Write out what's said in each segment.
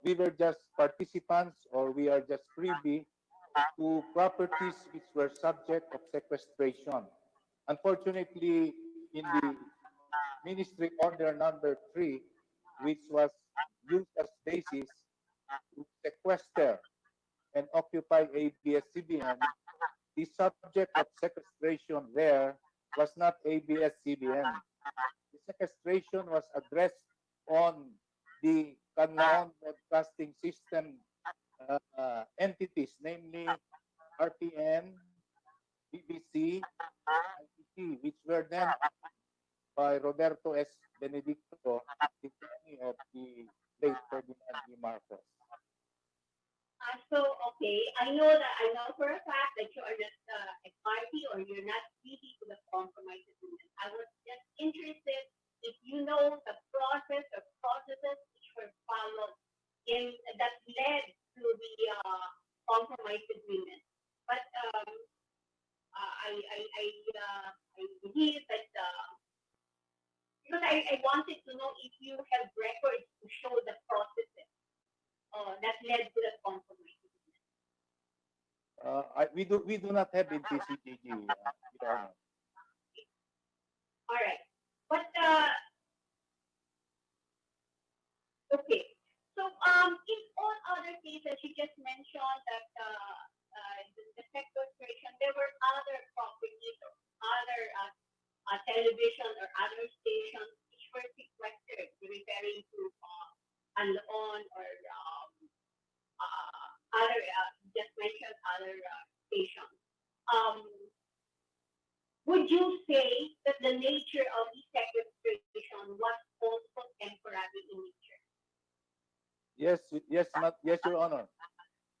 we were just participants or we are just privy to properties which were subject of sequestration. Unfortunately, in the Ministry Order number 3, which was used as basis to sequester and occupy ABS-CBN, the subject of sequestration there was not ABS-CBN. The sequestration was addressed on the Canlaon Broadcasting System entities, namely RTN, BBC, ITC, which were then by Roberto S. Benedicto, the attorney of the late Ferdinand E. Marcos. Okay, I know for a fact that you are just a party or you're not privy to the compromise agreement. I was just interested if you know the process or processes which were followed in that led to the compromise agreement. But I believe that because I wanted to know if you have records to show the processes that led to the compromise. We do not have in TCGG, Your Honor. All right. But okay. So in all other cases, you just mentioned that the sequestration, there were other properties or other television or other stations which were sequestered, referring to Anloon or other, just mentioned other stations. Um, would you say that the nature of the sequestration was also temporary in nature? Yes, Your Honor.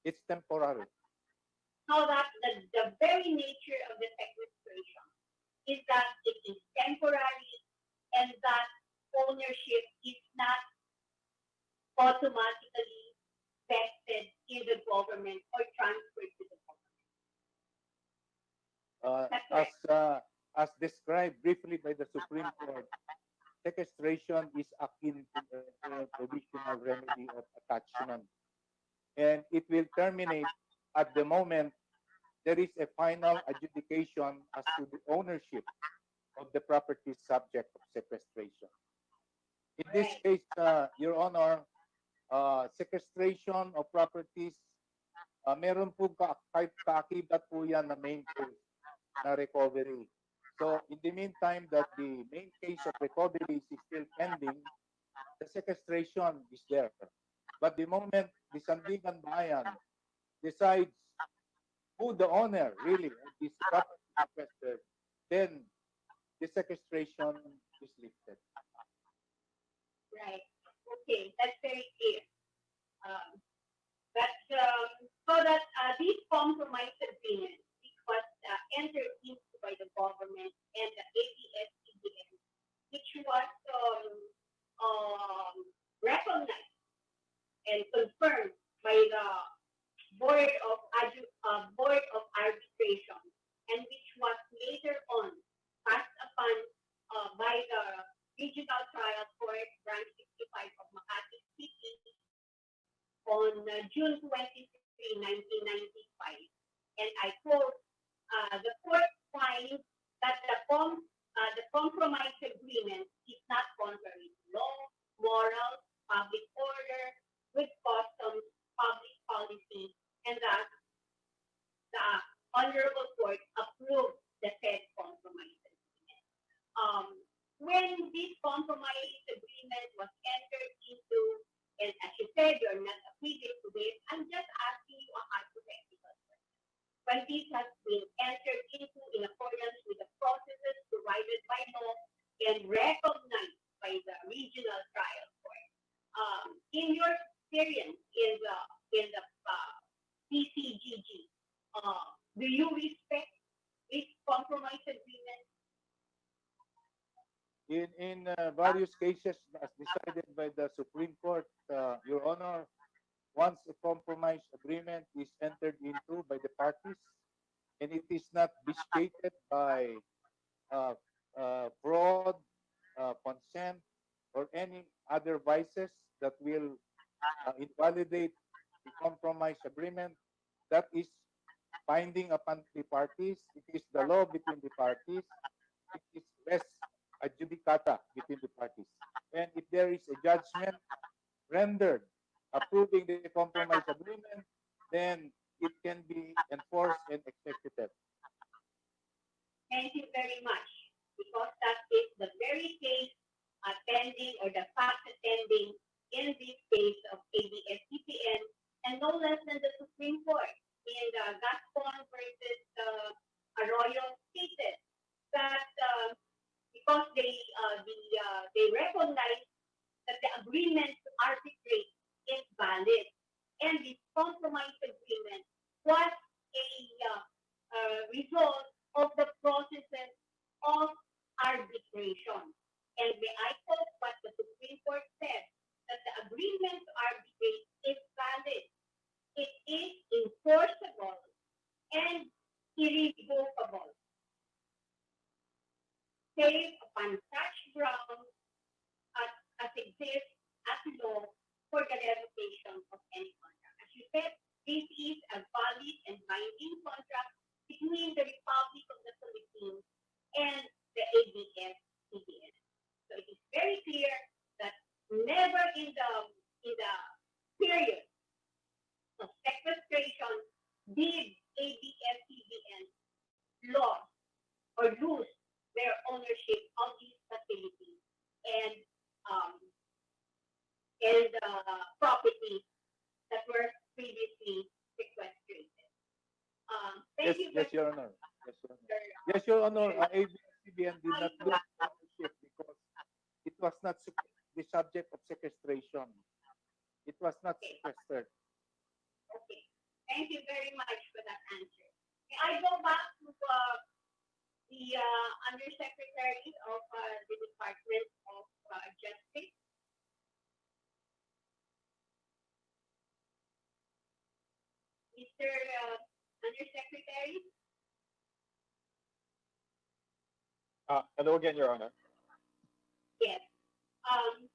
It's temporary. So that the very nature of the sequestration is that it is temporary and that ownership is not automatically vested in the government or transferred to the government. Uh, That's as correct. uh, as described briefly by the Supreme Court, sequestration is akin to a provisional remedy of attachment, and it will terminate at the moment there is a final adjudication as to the ownership of the property subject of sequestration. In this Right. case, Your Honor, sequestration of properties, meron po kahit kaakibat po yan na main case na recovery. So in the meantime that the main case of recovery is still pending, the sequestration is there. But the moment the Sandigan Bayan decides who the owner really of this property sequestered, then the sequestration is lifted. Right. Okay. That's very clear. Um, that's so that this compromise agreement, which was entered into by the government and the ABS-CBN, which was um, recognized and confirmed by the Board of Arbitration, and which was later on passed upon by the Regional Trial Court Branch 65 of Makati City on June 23, 1995. And I quote, the court finds that the compromise agreement is not contrary to law, morals, public order, good customs, public policy, and that the Honorable Court approved the said compromise agreement. Um, when this compromise agreement was entered into, and as you said, you're not affiliated to this, I'm just asking you a hypothetical question. When this has been entered into in accordance with the processes provided by law and recognized by the regional trial court, in your experience in the PCGG, do you respect this compromise agreement? In various cases as decided by the Supreme Court, Your Honor, once a compromise agreement is entered into by the parties and it is not vitiated by uh, fraud, consent, or any other vices that will invalidate the compromise agreement, that is binding upon the parties. It is the law between the parties. It is res adjudicata between the parties. And if there is a judgment rendered approving the compromise agreement, then it can be enforced and executed. Thank you very much, because that is the very case attending, or the fact attending in this case of ABS-CBN, and no less than the Supreme Court in the Gascon versus Arroyo cases, that because they recognize that the agreement to arbitrate is valid, and the compromise agreement was a result of the processes of arbitration. And may I quote what the Supreme Court said, that the agreement to arbitrate is valid, it is enforceable, and irrevocable, save upon such grounds as exists as law for the revocation of any contract. As you said, this is a valid and binding contract between the Republic of the Philippines and the ABS-CBN. So it is very clear that never in the period of sequestration did ABS-CBN lost or lose their ownership of these facilities and um, properties that were previously sequestrated. Yes, Thank you yes, very Your much, Honor. Yes, Your Honor. Mr. Yes, Your Honor. ABS-CBN did not lose ownership because it was not the subject of sequestration. It was not Okay, sequestered. okay. Thank you very much for that answer. May I go back to the Undersecretary of the Department of Justice, Mr. Undersecretary? Hello again, Your Honor. Yes. Um,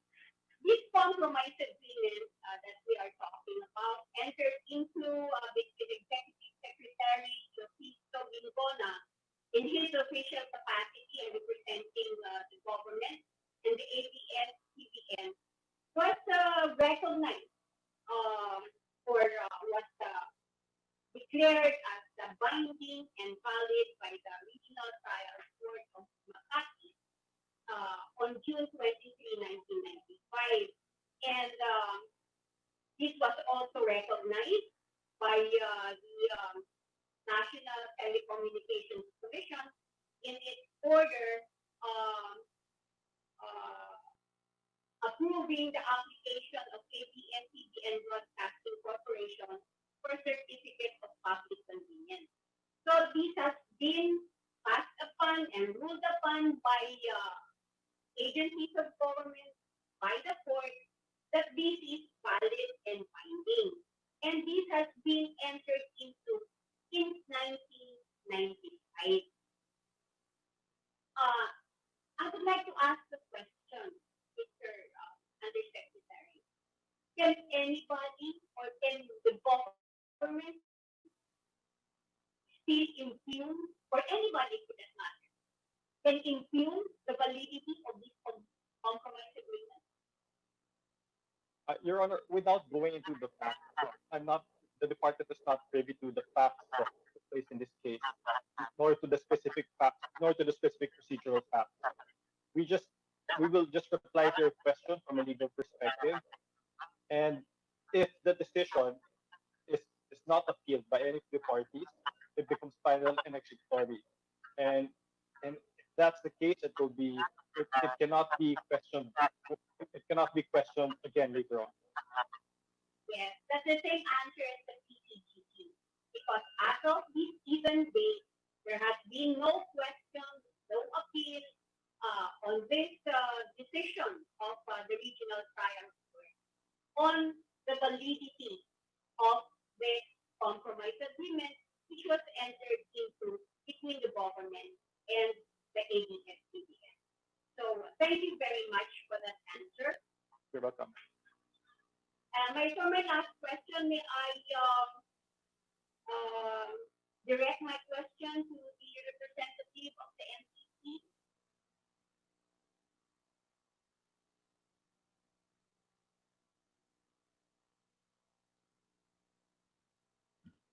this compromise agreement that we are talking about entered into between Executive Secretary Lucisto Gingona in his official capacity and representing the government and the ABS-CBN, was recognized, um, or was declared as binding and valid by the Regional Trial Court of Makati on June 23, 1995. And this was also recognized by the National Telecommunications Commission in its order um, uh, approving the application of ABS-CBN Broadcasting Corporation for Certificate of Public Convenience. So this has been passed upon and ruled upon by agencies of government, by the court, that this is valid and binding. And this has been entered into since 1995. Uh, I would like to ask the question, Mr. Undersecretary. Can anybody, or can the government still impugn, or anybody for that matter, can impugn the validity of this compromise agreement? Your Honor, without going into the facts, I'm not, the department is not privy to the facts that took place in this case, nor to the specific facts, nor to the specific procedural facts. We just, we will just reply to your question from a legal perspective. And if the decision is, is not appealed by any of the parties, it becomes final and executory. And and if that's the case, it will be, it cannot be questioned. It cannot be questioned again later on. Yes, that's the same answer as the PCGC. Because as of this given date, there has been no question, no appeal on this decision of the Regional Trial Court on the validity of this compromise agreement, which was entered into between the government and the ABS-CBN. So thank you very much for that answer. You're welcome. My last question. May I um, direct my question to the representative of the NTC?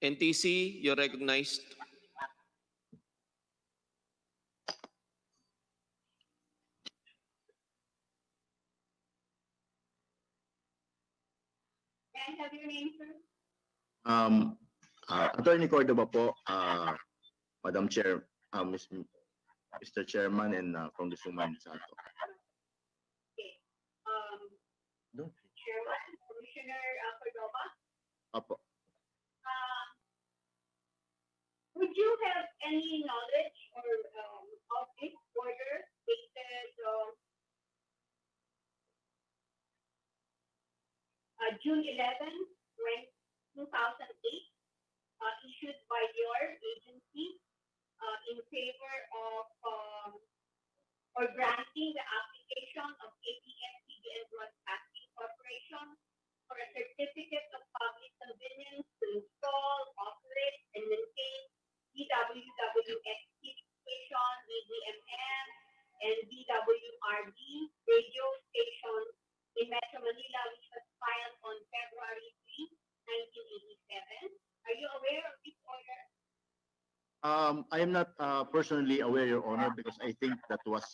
NTC, you're recognized. May I have your name, sir? Um, Attorney Cordoba po, Madam Chair, Mr. Chairman and Congresswoman Santo. Okay. Chairman, Commissioner Cordova, Apo. would you have any knowledge or of this order dated June 11, 2008, issued by your agency in favor of or granting the application of ABS-CBN Broadcasting Corporation for a certificate of public convenience to install, operate, and maintain DWWX station, BDMM, and DWRD radio stations in Metro Manila, which was filed on February 3, 1987. Are you aware of this order? I am not personally aware, Your Honor, because I think that was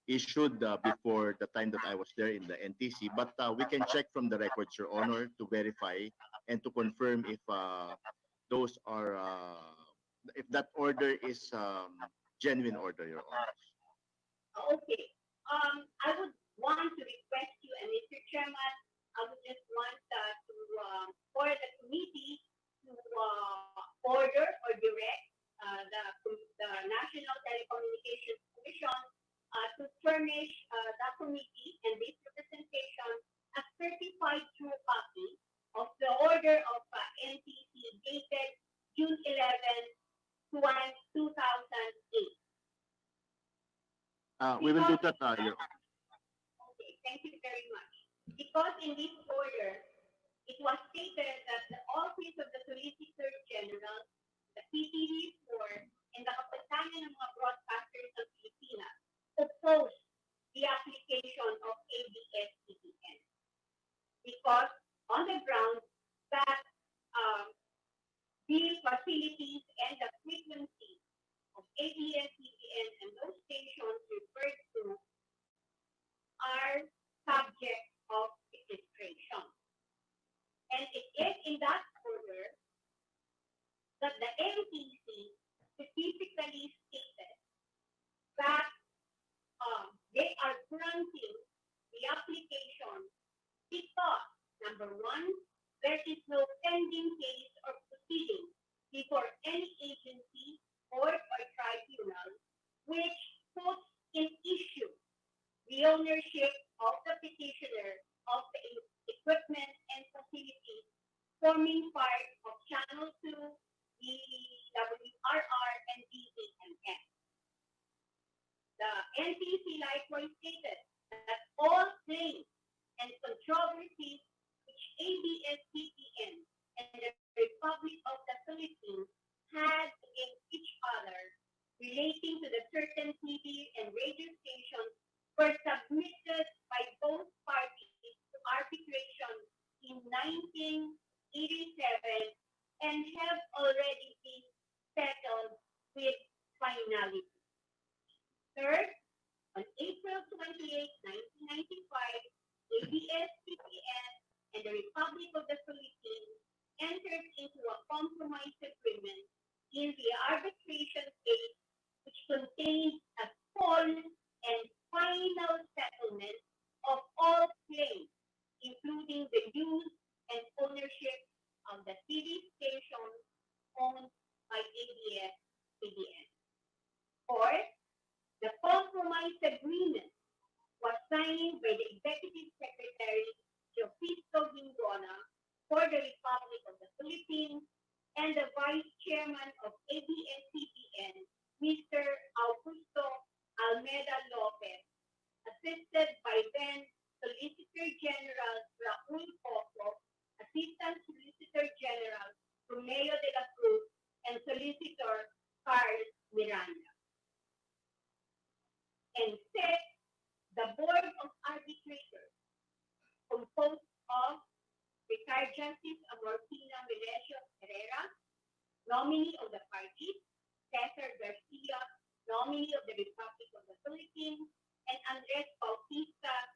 issued before the time that I was there in the NTC. But we can check from the records, Your Honor, to verify and to confirm if those are if that order is genuine order, Your Honor. Okay. I would want to request you, and Mr. Chairman, I would just want to for the committee to order or direct the National Telecommunications Commission to furnish the committee and this representation a certified true copy of the order of NTC dated June 11, 2008. We will do that, Your Honor. Okay, thank you very much. Because in this order, it was stated that the Office of the Solicitor General, the PTV4, and the Kapatanan ng mga Broadcasters ng Pilipinas opposed the application of ABS-CBN because on the grounds that the facilities and the frequency of ABS-CBN and those stations referred to are subject of registration. And it is in that order that the NTC specifically stated that they are granting the application because, number one, there is no pending case or proceeding before any agency or tribunal which puts in issue the ownership of the petitioner of the equipment and facilities forming part of Channel 2, the WRR, and DAMM. The NTC likewise stated that all claims and controversies which ABS-CBN and the Republic of the Philippines had against each other relating to the certain TV and radio stations were submitted by both parties to arbitration in 1987 and have already been settled with finality. Third, on April 28, 1995, ABS-CBN and the Republic of the Philippines entered into a compromise agreement in the arbitration case which contained a full and final settlement of all claims, including the use and ownership of the TV stations owned by ABS-CBN. Fourth, the compromise agreement was signed by the Executive Secretary Jofisto Gingona for the Republic of the Philippines and the Vice Chairman of ABS-CBN, Mr. Augusto Almeda Lopez, assisted by then Solicitor General Raul Poco, Assistant Solicitor General Romeo de la Cruz, and Solicitor Carl Miranda. And six, the Board of Arbitrators, composed of retired Justice Amortina Melesio Herrera, nominee of the parties, Cesar Garcia, nominee of the Republic of the Philippines, and Andres Bautista,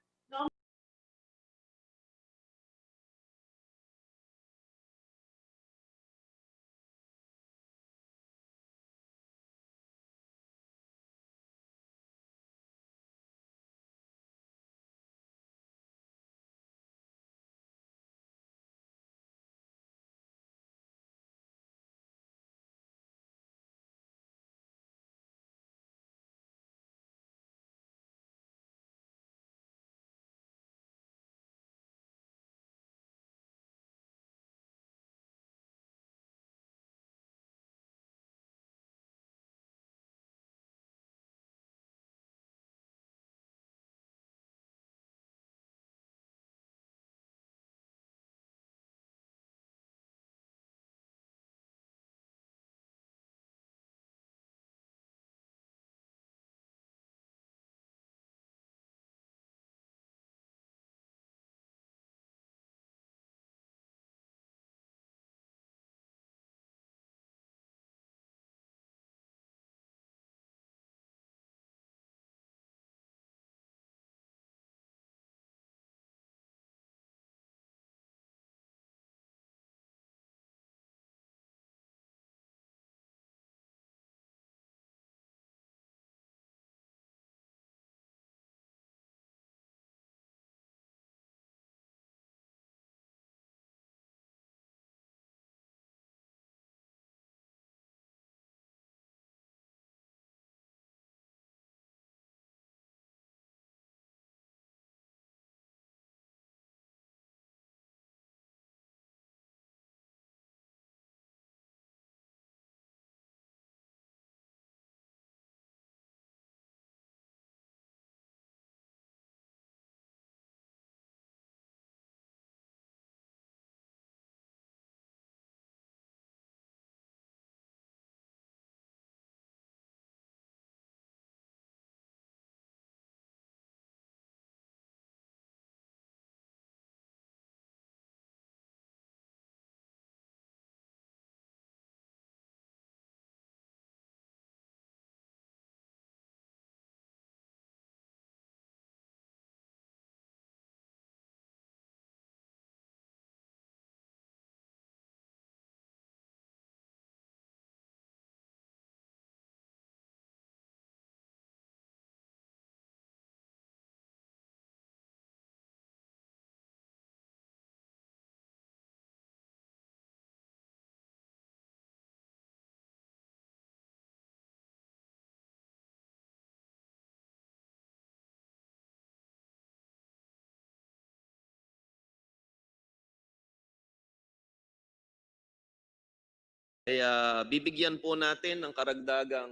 Kaya bibigyan po natin ng karagdagang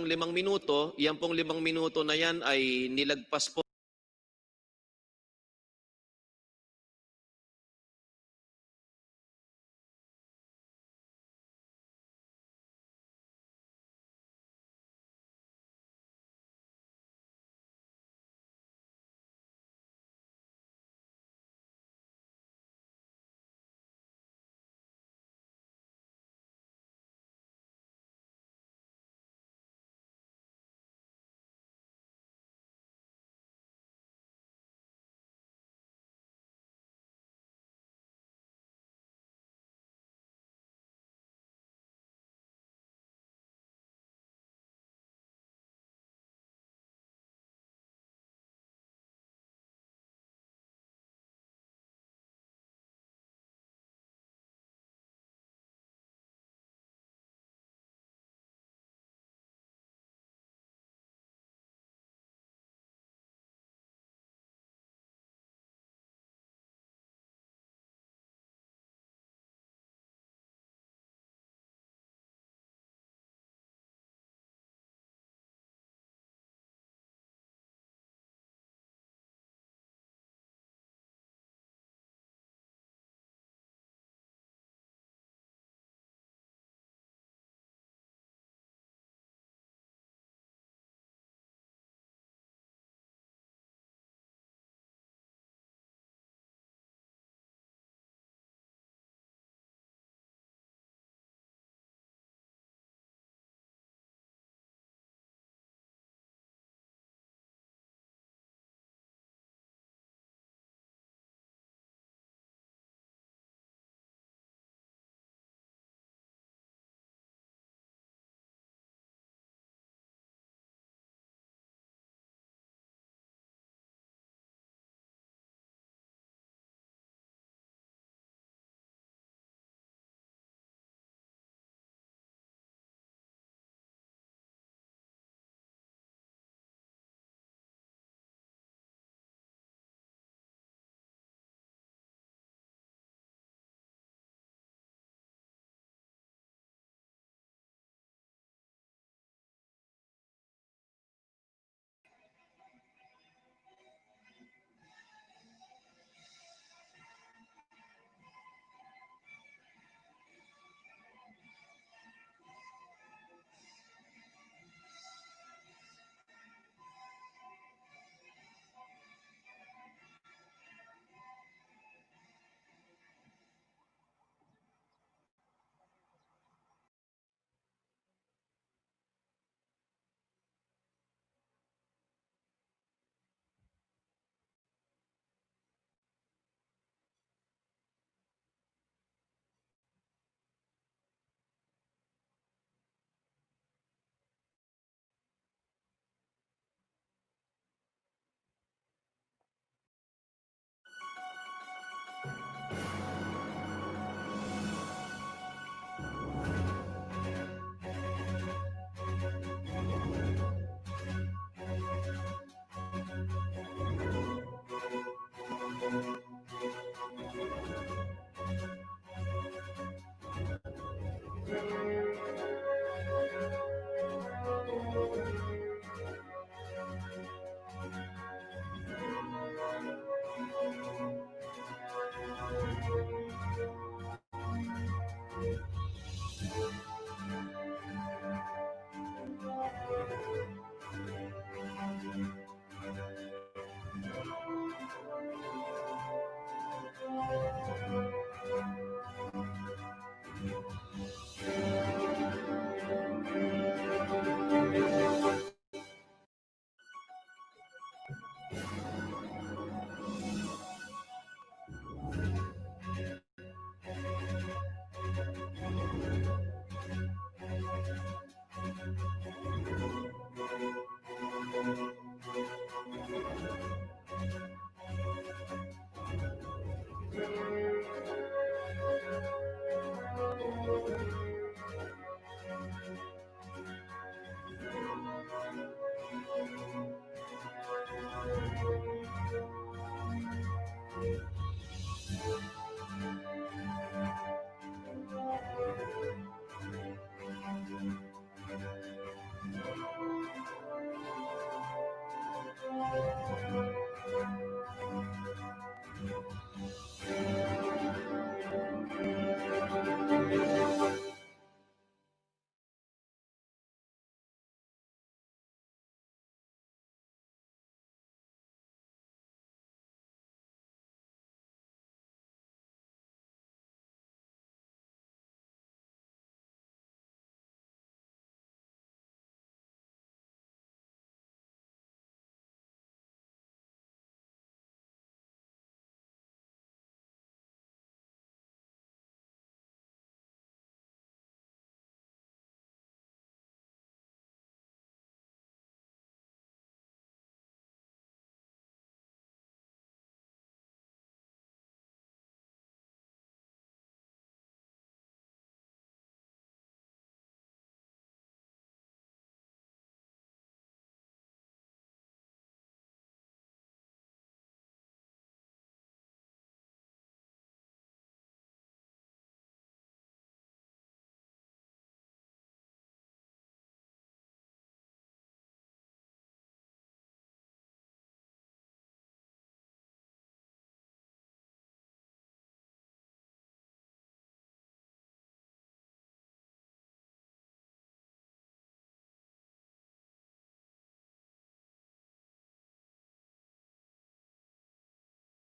5 minuto. Yan pong 5 minuto na yan ay nilagpas po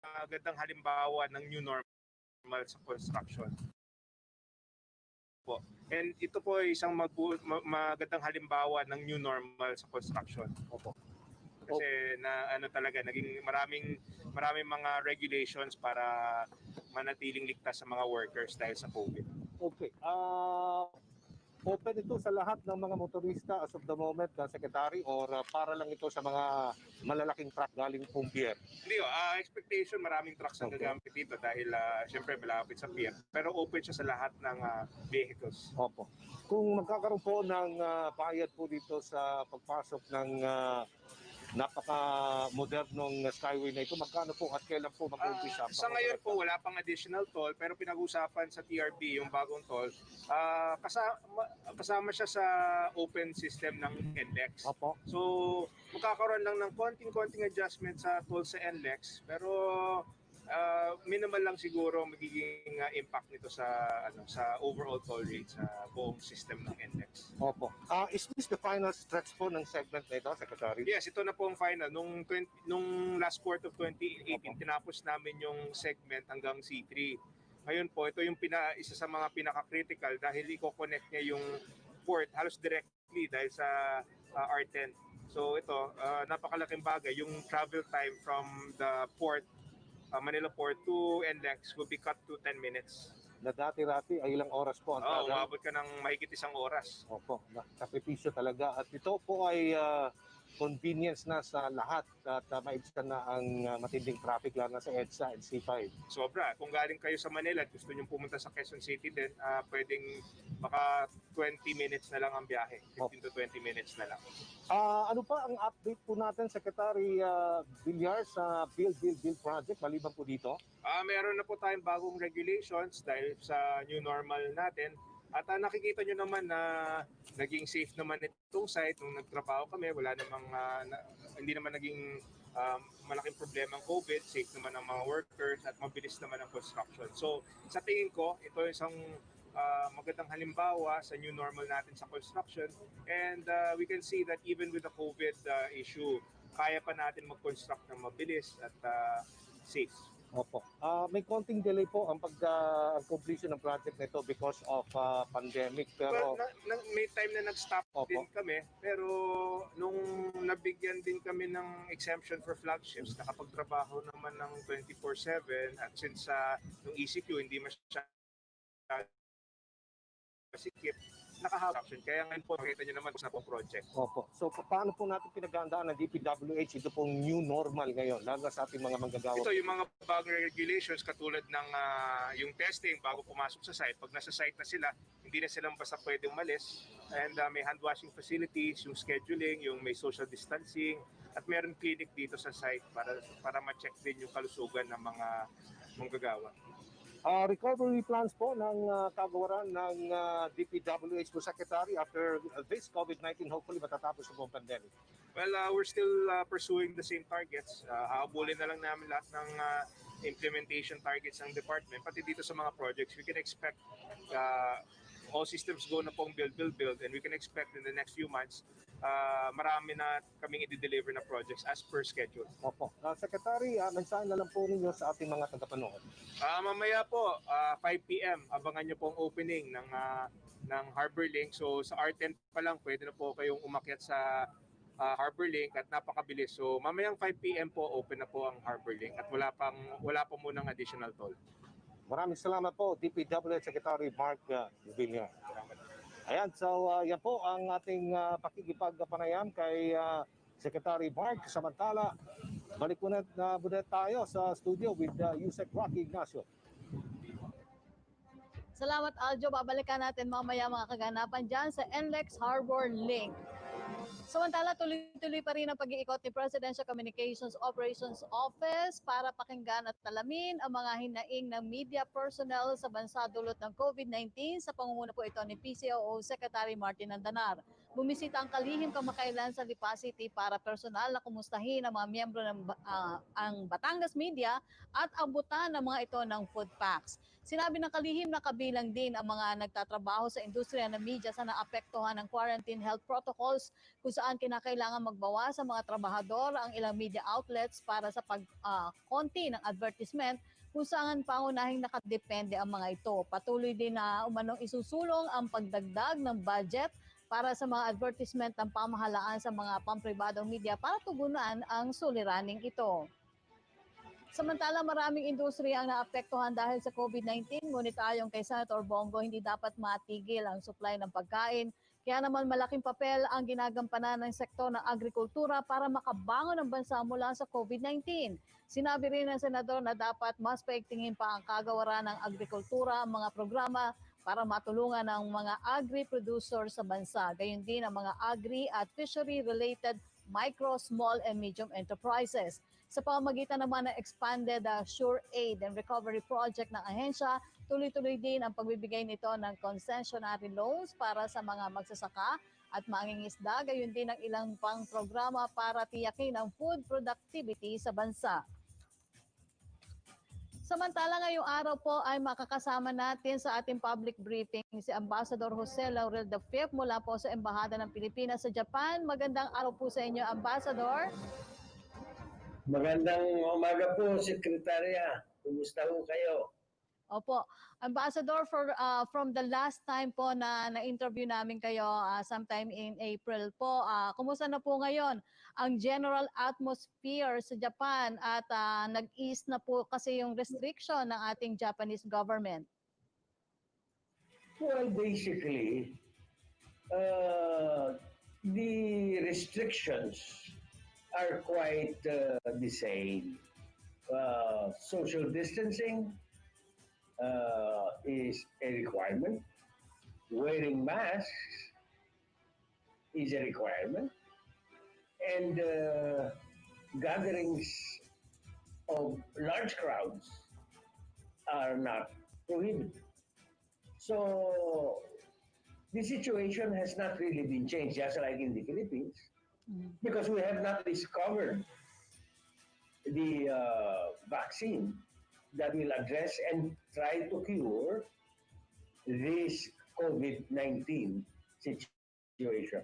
Magandang halimbawa ng new normal sa construction po. And ito po ay isang magandang halimbawa ng new normal sa construction. Opo. Kasi na ano talaga naging maraming mga regulations para manatiling ligtas sa mga workers dahil sa COVID. Okay. Open ito sa lahat ng mga motorista as of the moment, Secretary, or para lang ito sa mga malalaking truck galing pong pier? Hindi, expectation maraming trucks ang gagamit dito dahil syempre malapit sa pier. Pero open siya sa lahat ng vehicles. Opo. Kung magkakaroon po ng bayad po dito sa pagpasok ng napaka-modernong skyway na ito, magkano po at kailan po mag-umpisa? Sa ngayon po, wala pang additional toll, pero pinag-usapan sa TRB, yung bagong toll, kasama siya sa open system ng NLEX. Opo. So, magkakaroon lang ng konting adjustment sa toll sa NLEX, pero minimal lang siguro magiging impact nito sa overall toll rate sa buong system ng NLEX. Opo. Is this the final stretch po ng segment na ito, Secretary? Yes, ito na po ang final. Nung last quarter of 2018, tinapos namin yung segment hanggang C3. Ngayon po, ito yung isa sa mga pinaka-critical dahil i-connect niya yung port halos directly dahil sa R10. So ito, napakalaking bagay. Yung travel time from the port, Manila Port to NLEX will be cut to 10 minutes. Na dati-rati ay ilang oras po ang travel? Umabot ka ng mahigit 1 oras. Opo, sakripisyo talaga. At ito po ay convenience na sa lahat at maibsan na ang matinding traffic lalo na sa EDSA and C5. Sobra. Kung galing kayo sa Manila at gusto nyo pumunta sa Quezon City din, pwedeng baka 20 minutes na lang ang biyahe. 15 to 20 minutes na lang. Ano pa ang update po natin, Secretary Villar, sa Build project maliban po dito? Meron na po tayong bagong regulations dahil sa new normal natin. At nakikita nyo naman na naging safe naman itong site. Nung nagtrabaho kami, wala namang, hindi naman naging malaking problema ang COVID. Safe naman ang mga workers at mabilis naman ang construction. So sa tingin ko, ito isang magandang halimbawa sa new normal natin sa construction. And we can see that even with the COVID issue, kaya pa natin mag-construct ng mabilis at safe. Opo. May konting delay po ang ang completion ng project nito because of pandemic. Well, Pero may time na nag-stop Opo. din kami, pero nung nabigyan din kami ng exemption for flagships, nakapagtrabaho naman ng 24/7 at since nung ECQ hindi masyadong masikip, nakahawak. Kaya ngayon po, makita nyo naman na po project. Opo. So paano po natin pinaghandaan ng DPWH ito pong new normal ngayon, lalo sa ating mga manggagawa? Ito yung mga bagong regulations katulad ng yung testing bago pumasok sa site. Pag nasa site na sila, hindi na silang basta pwedeng umalis. And may hand washing facilities, yung scheduling, yung may social distancing, at meron clinic dito sa site para ma-check din yung kalusugan ng mga manggagawa. Recovery plans po ng kagawaran ng DPWH po, Secretary, after this COVID-19, hopefully matatapos po ang pandemic. Well, we're still pursuing the same targets. Hahabulin na lang namin lahat ng implementation targets ng department. Pati dito sa mga projects, we can expect all systems go na pong build. And we can expect in the next few months, marami na kaming i-deliver na projects as per schedule. Opo. Secretary, mensahe na lang po ninyo sa ating mga tagapanood. Mamaya po, 5 p.m., abangan nyo po ang opening ng Harbor Link. So sa R10 pa lang, pwede na po kayong umakyat sa Harbor Link at napakabilis. So mamayang 5 p.m. po, open na po ang Harbor Link at wala pa munang additional toll. Maraming salamat po, DPWH Secretary Mark Villar. Ayan, so yan po ang ating pakikipagpanayam kay Secretary Mark. Samantala, balik muna tayo sa studio with Yusek Rocky Ignacio. Salamat, Aljo. Babalikan natin mamaya mga kaganapan dyan sa NLEX Harbor Link. Samantala, tuloy-tuloy pa rin ang pag-iikot ni Presidential Communications Operations Office para pakinggan at alamin ang mga hinaing ng media personnel sa bansa dulot ng COVID-19 sa pangunguna po ito ni PCOO Secretary Martin Andanar. Bumisita ang kalihim kamakailan sa Lipa City para personal na kumustahin ang mga miyembro ng ang Batangas Media at abutan ng mga ito ng food packs. Sinabi ng kalihim na kabilang din ang mga nagtatrabaho sa industriya ng media sa naapektuhan ng quarantine health protocols kung saan kinakailangan magbawas sa mga trabahador ang ilang media outlets para sa pagkonti ng advertisement kung saan pangunahing nakadepende ang mga ito. Patuloy din na umanong isusulong ang pagdagdag ng budget para sa mga advertisement ng pamahalaan sa mga pampribadong media para tugunan ang suliraning ito. Samantala, maraming industriya ang naapektuhan dahil sa COVID-19, ngunit ayon kay Senator Bongo, hindi dapat matigil ang supply ng pagkain. Kaya naman malaking papel ang ginagampanan ng sektor ng agrikultura para makabangon ang bansa mula sa COVID-19. Sinabi rin ng Senador na dapat mas paigtingin pa ang kagawaran ng agrikultura, ang mga programa para matulungan ang mga agri-producers sa bansa. Gayon din ang mga agri- at fishery-related micro, small, and medium enterprises. Sa pamamagitan naman ng expanded Sure Aid and Recovery Project ng ahensya, tuloy-tuloy din ang pagbibigay nito ng concessionary loans para sa mga magsasaka at mangingisda, gayon din ang ilang pang programa para tiyakin ang food productivity sa bansa. Samantala, ngayong araw po ay makakasama natin sa ating public briefing si Ambassador Jose Laurel V mula po sa Embahada ng Pilipinas sa Japan. Magandang araw po sa inyo, Ambassador. Magandang umaga po, Sekretarya. Kumusta po kayo? Opo. Ambassador, from the last time po na na-interview namin kayo sometime in April po, kumusta na po ngayon ang general atmosphere sa Japan at nag-ease na po kasi yung restriction ng ating Japanese government? Well, basically, the restrictions are quite the same. Social distancing is a requirement. Wearing masks is a requirement. And gatherings of large crowds are not prohibited. So the situation has not really been changed, just like in the Philippines. Because we have not discovered the vaccine that will address and try to cure this COVID-19 situation.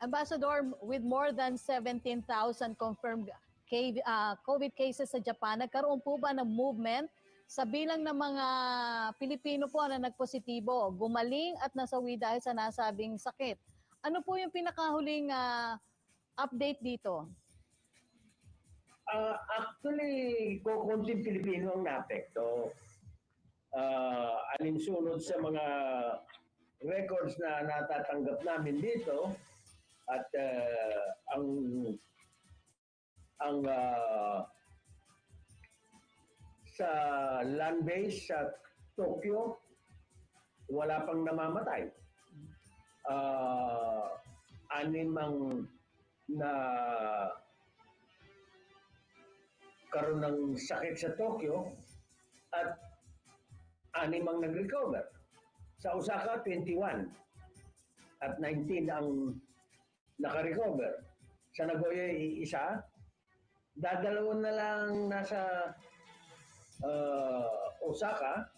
Ambassador, with more than 17,000 confirmed COVID cases sa Japan, nagkaroon po ba ng movement sa bilang ng mga Pilipino po na nagpositibo, gumaling at nasawi dahil sa nasabing sakit? Ano po yung pinakahuling update dito? Actually, kukunting Pilipino ang naapekto. Alinsunod sa mga records na natatanggap namin dito at sa land base sa Tokyo, wala pang namamatay. Animang na karoon ng sakit sa Tokyo at animang nag-recover. Sa Osaka, 21 at 19 ang naka-recover. Sa Nagoya, isa. Dadalawan na lang nasa Osaka.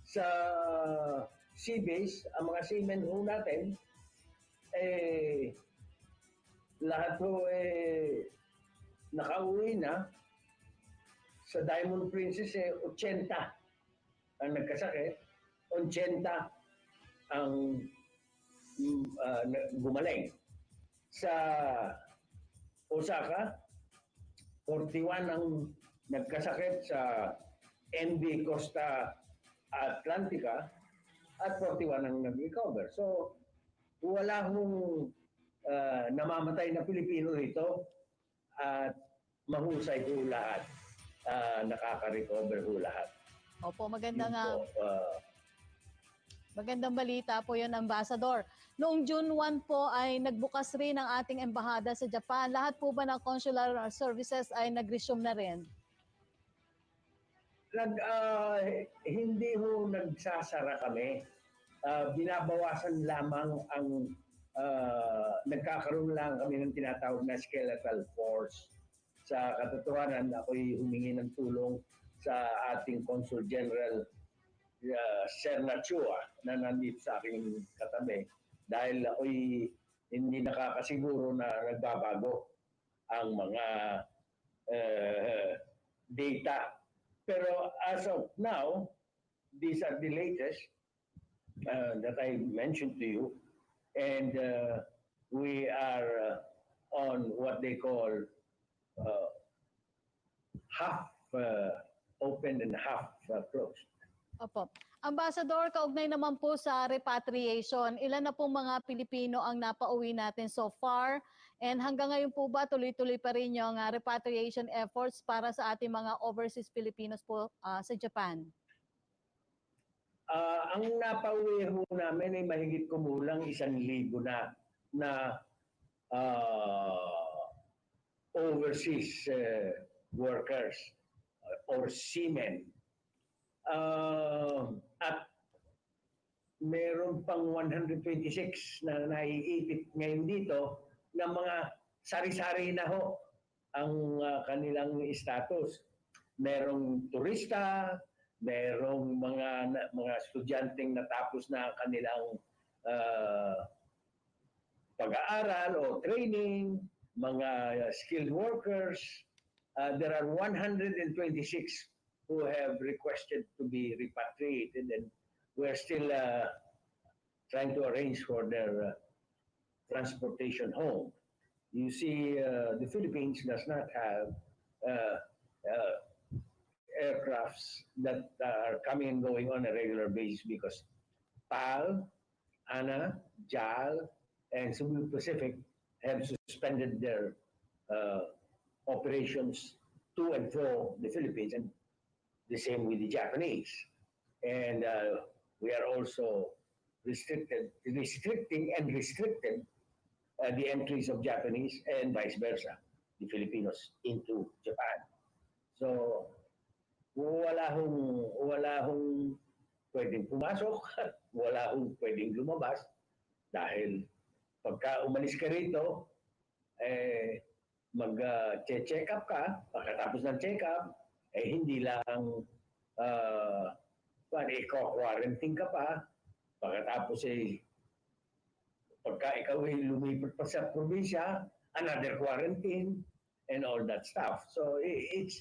Sa sea-base, ang mga seamen ho natin, lahat ho nakauwi na. Sa Diamond Princess, 80 ang nagkasakit, 80 ang gumaling. Sa Osaka, 41 ang nagkasakit sa NB Costa Atlantica at 41 ang nag-recover. So, wala hong namamatay na Pilipino rito at mahusay ho lahat. Nakaka-recover ho lahat. Opo, magandang balita po yun, Ambassador. Noong June 1 po ay nagbukas rin ang ating embahada sa Japan. Lahat po ba ng consular services ay nag-resume na rin? Hindi ho nagsasara kami. Binabawasan lamang ang nagkakaroon lang kami ng tinatawag na skeletal force. Sa katotohanan, ako'y humingi ng tulong sa ating Consul General Sir Nachua na nandito sa aking katabi dahil ako'y hindi nakakasiguro na nagbabago ang mga data. Pero as of now, these are the latest that I mentioned to you, and we are on what they call half open and half closed. Opo. Ambassador, kaugnay naman po sa repatriation, ilan na pong mga Pilipino ang napauwi natin so far? And hanggang ngayon po ba tuloy-tuloy pa rin yung repatriation efforts para sa ating mga overseas Filipinos po sa Japan? Ang napauwi ho namin ay mahigit kumulang 1,000 na overseas workers or seamen. At meron pang 126 na naiipit ngayon dito na mga sari-sari na ho ang kanilang status. Merong turista, merong mga estudyanteng natapos na kanilang pag-aaral o training, mga skilled workers. There are 126 who have requested to be repatriated, and we're still trying to arrange for their transportation home. You see, the Philippines does not have aircrafts that are coming and going on a regular basis because PAL, ANA, JAL, and Cebu Pacific have suspended their operations to and fro the Philippines, and the same with the Japanese. And we are also restricting the entries of Japanese and vice versa, the Filipinos into Japan. So wala hong pwedeng pumasok, wala hong pwedeng lumabas dahil pagka umalis ka rito, mag-check up ka, pagkatapos ng check up, hindi lang quarantine ka pa, pagkatapos Pagka ikaw ay lumipat pa sa probinsya, another quarantine, and all that stuff. So it's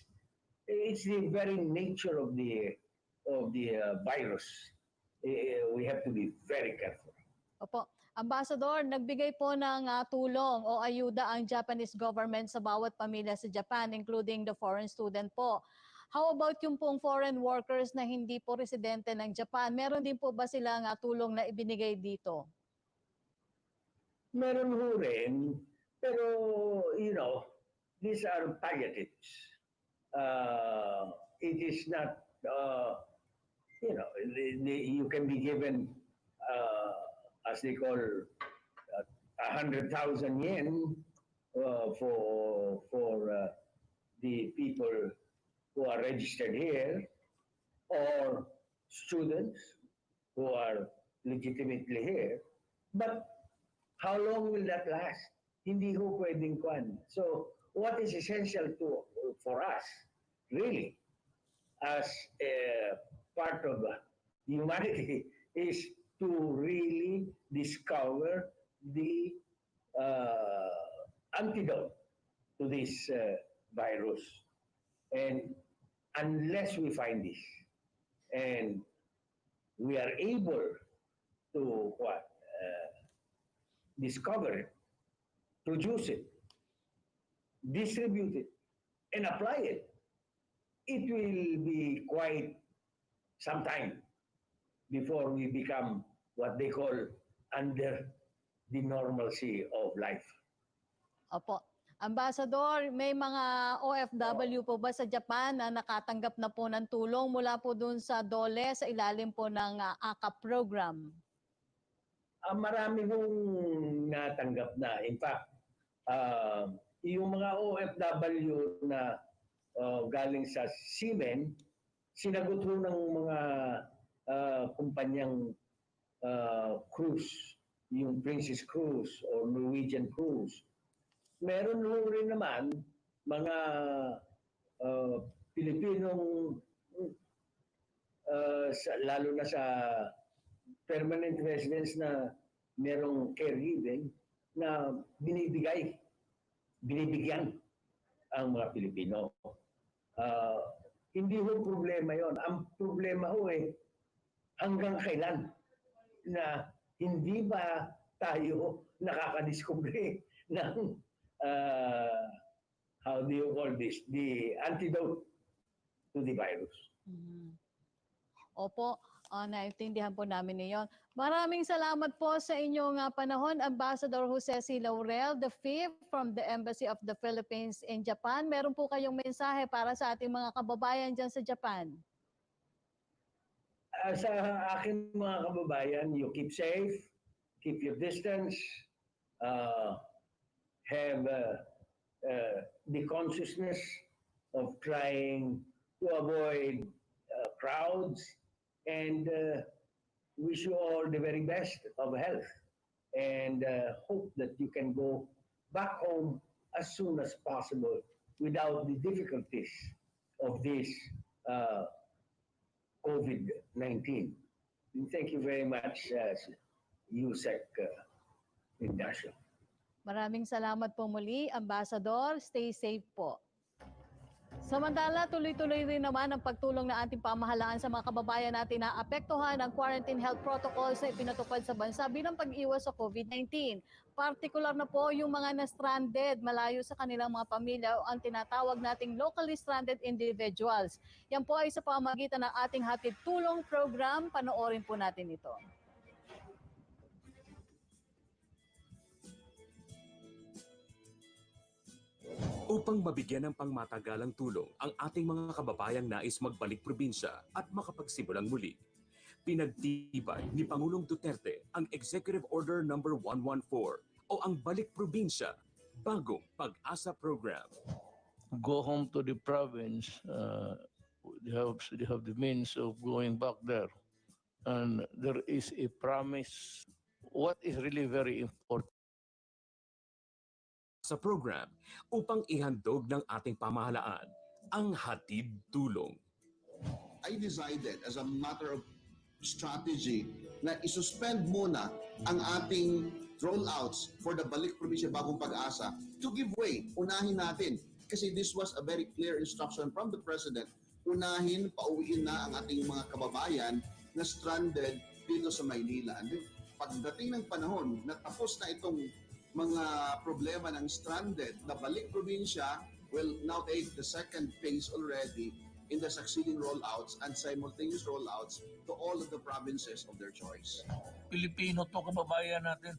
the very nature of the virus. We have to be very careful. Opo. Ambassador, nagbigay po ng tulong o ayuda ang Japanese government sa bawat pamilya sa Japan, including the foreign student po. How about yung pong foreign workers na hindi po residente ng Japan? Meron din po ba silang tulong na ibinigay dito? Meron ho rin, pero these are palliatives. It is not, you can be given, as they call, 100,000 yen for the people who are registered here, or students who are legitimately here. But how long will that last? Hindi ho pwedeng kwan. So what is essential for us, really, as a part of humanity, is to really discover the antidote to this virus. And unless we find this, and we are able to discover it, produce it, distribute it, and apply it, it will be quite some time before we become what they call under the normalcy of life. Opo. Ambassador, may mga OFW po ba sa Japan na nakatanggap na po ng tulong mula po dun sa DOLE sa ilalim po ng AKAP program? Marami hong natanggap na. In fact, yung mga OFW na galing sa seamen, sinagot ho ng mga kumpanyang cruise, yung Princess Cruise or Norwegian Cruise. Meron ho rin naman mga Pilipinong, lalo na sa permanent residents na merong caregiving na binibigyan ang mga Pilipino. Hindi ho problema yon. Ang problema ho hanggang kailan na hindi ba tayo nakakadiskubre ng how do you call this? The antidote to the virus. Opo, naintindihan po namin niyon. Maraming salamat po sa inyong panahon, Ambassador Jose C. Laurel, the fifth from the Embassy of the Philippines in Japan. Meron po kayong mensahe para sa ating mga kababayan dyan sa Japan? Sa aking mga kababayan, you keep safe, keep your distance, have the consciousness of trying to avoid crowds, and wish you all the very best of health, and hope that you can go back home as soon as possible without the difficulties of this COVID-19. Thank you very much, USEC Ignacio. Maraming salamat po muli, Ambassador. Stay safe po. Samantala, tuloy-tuloy rin naman ang pagtulong ng ating pamahalaan sa mga kababayan natin na apektuhan ng quarantine health protocols na ipinatupad sa bansa bilang pag-iwas sa COVID-19. Partikular na po yung mga na-stranded malayo sa kanilang mga pamilya o ang tinatawag nating locally stranded individuals. Yan po ay sa pamamagitan ng ating hatid tulong program. Panoorin po natin ito. Upang mabigyan ng pangmatagalang tulong ang ating mga kababayang nais magbalik probinsya at makapagsimulang muli, pinagtibay ni Pangulong Duterte ang Executive Order No. 114 o ang Balik Probinsya, Bagong Pag-asa Program. Go home to the province, they have the means of going back there. And there is a promise. What is really very important Sa program upang ihandog ng ating pamahalaan ang hatid tulong. I decided as a matter of strategy na isuspend muna ang ating rollouts for the Balik Probinsya Bagong Pag-asa to give way. Unahin natin. Kasi this was a very clear instruction from the President. Unahin, pauwiin na ang ating mga kababayan na stranded dito sa Maynila. And pagdating ng panahon na tapos na itong mga problema ng stranded, the Balik Probinsya will now take the second phase already in the succeeding rollouts and simultaneous rollouts to all of the provinces of their choice. Pilipino to, kababayan natin.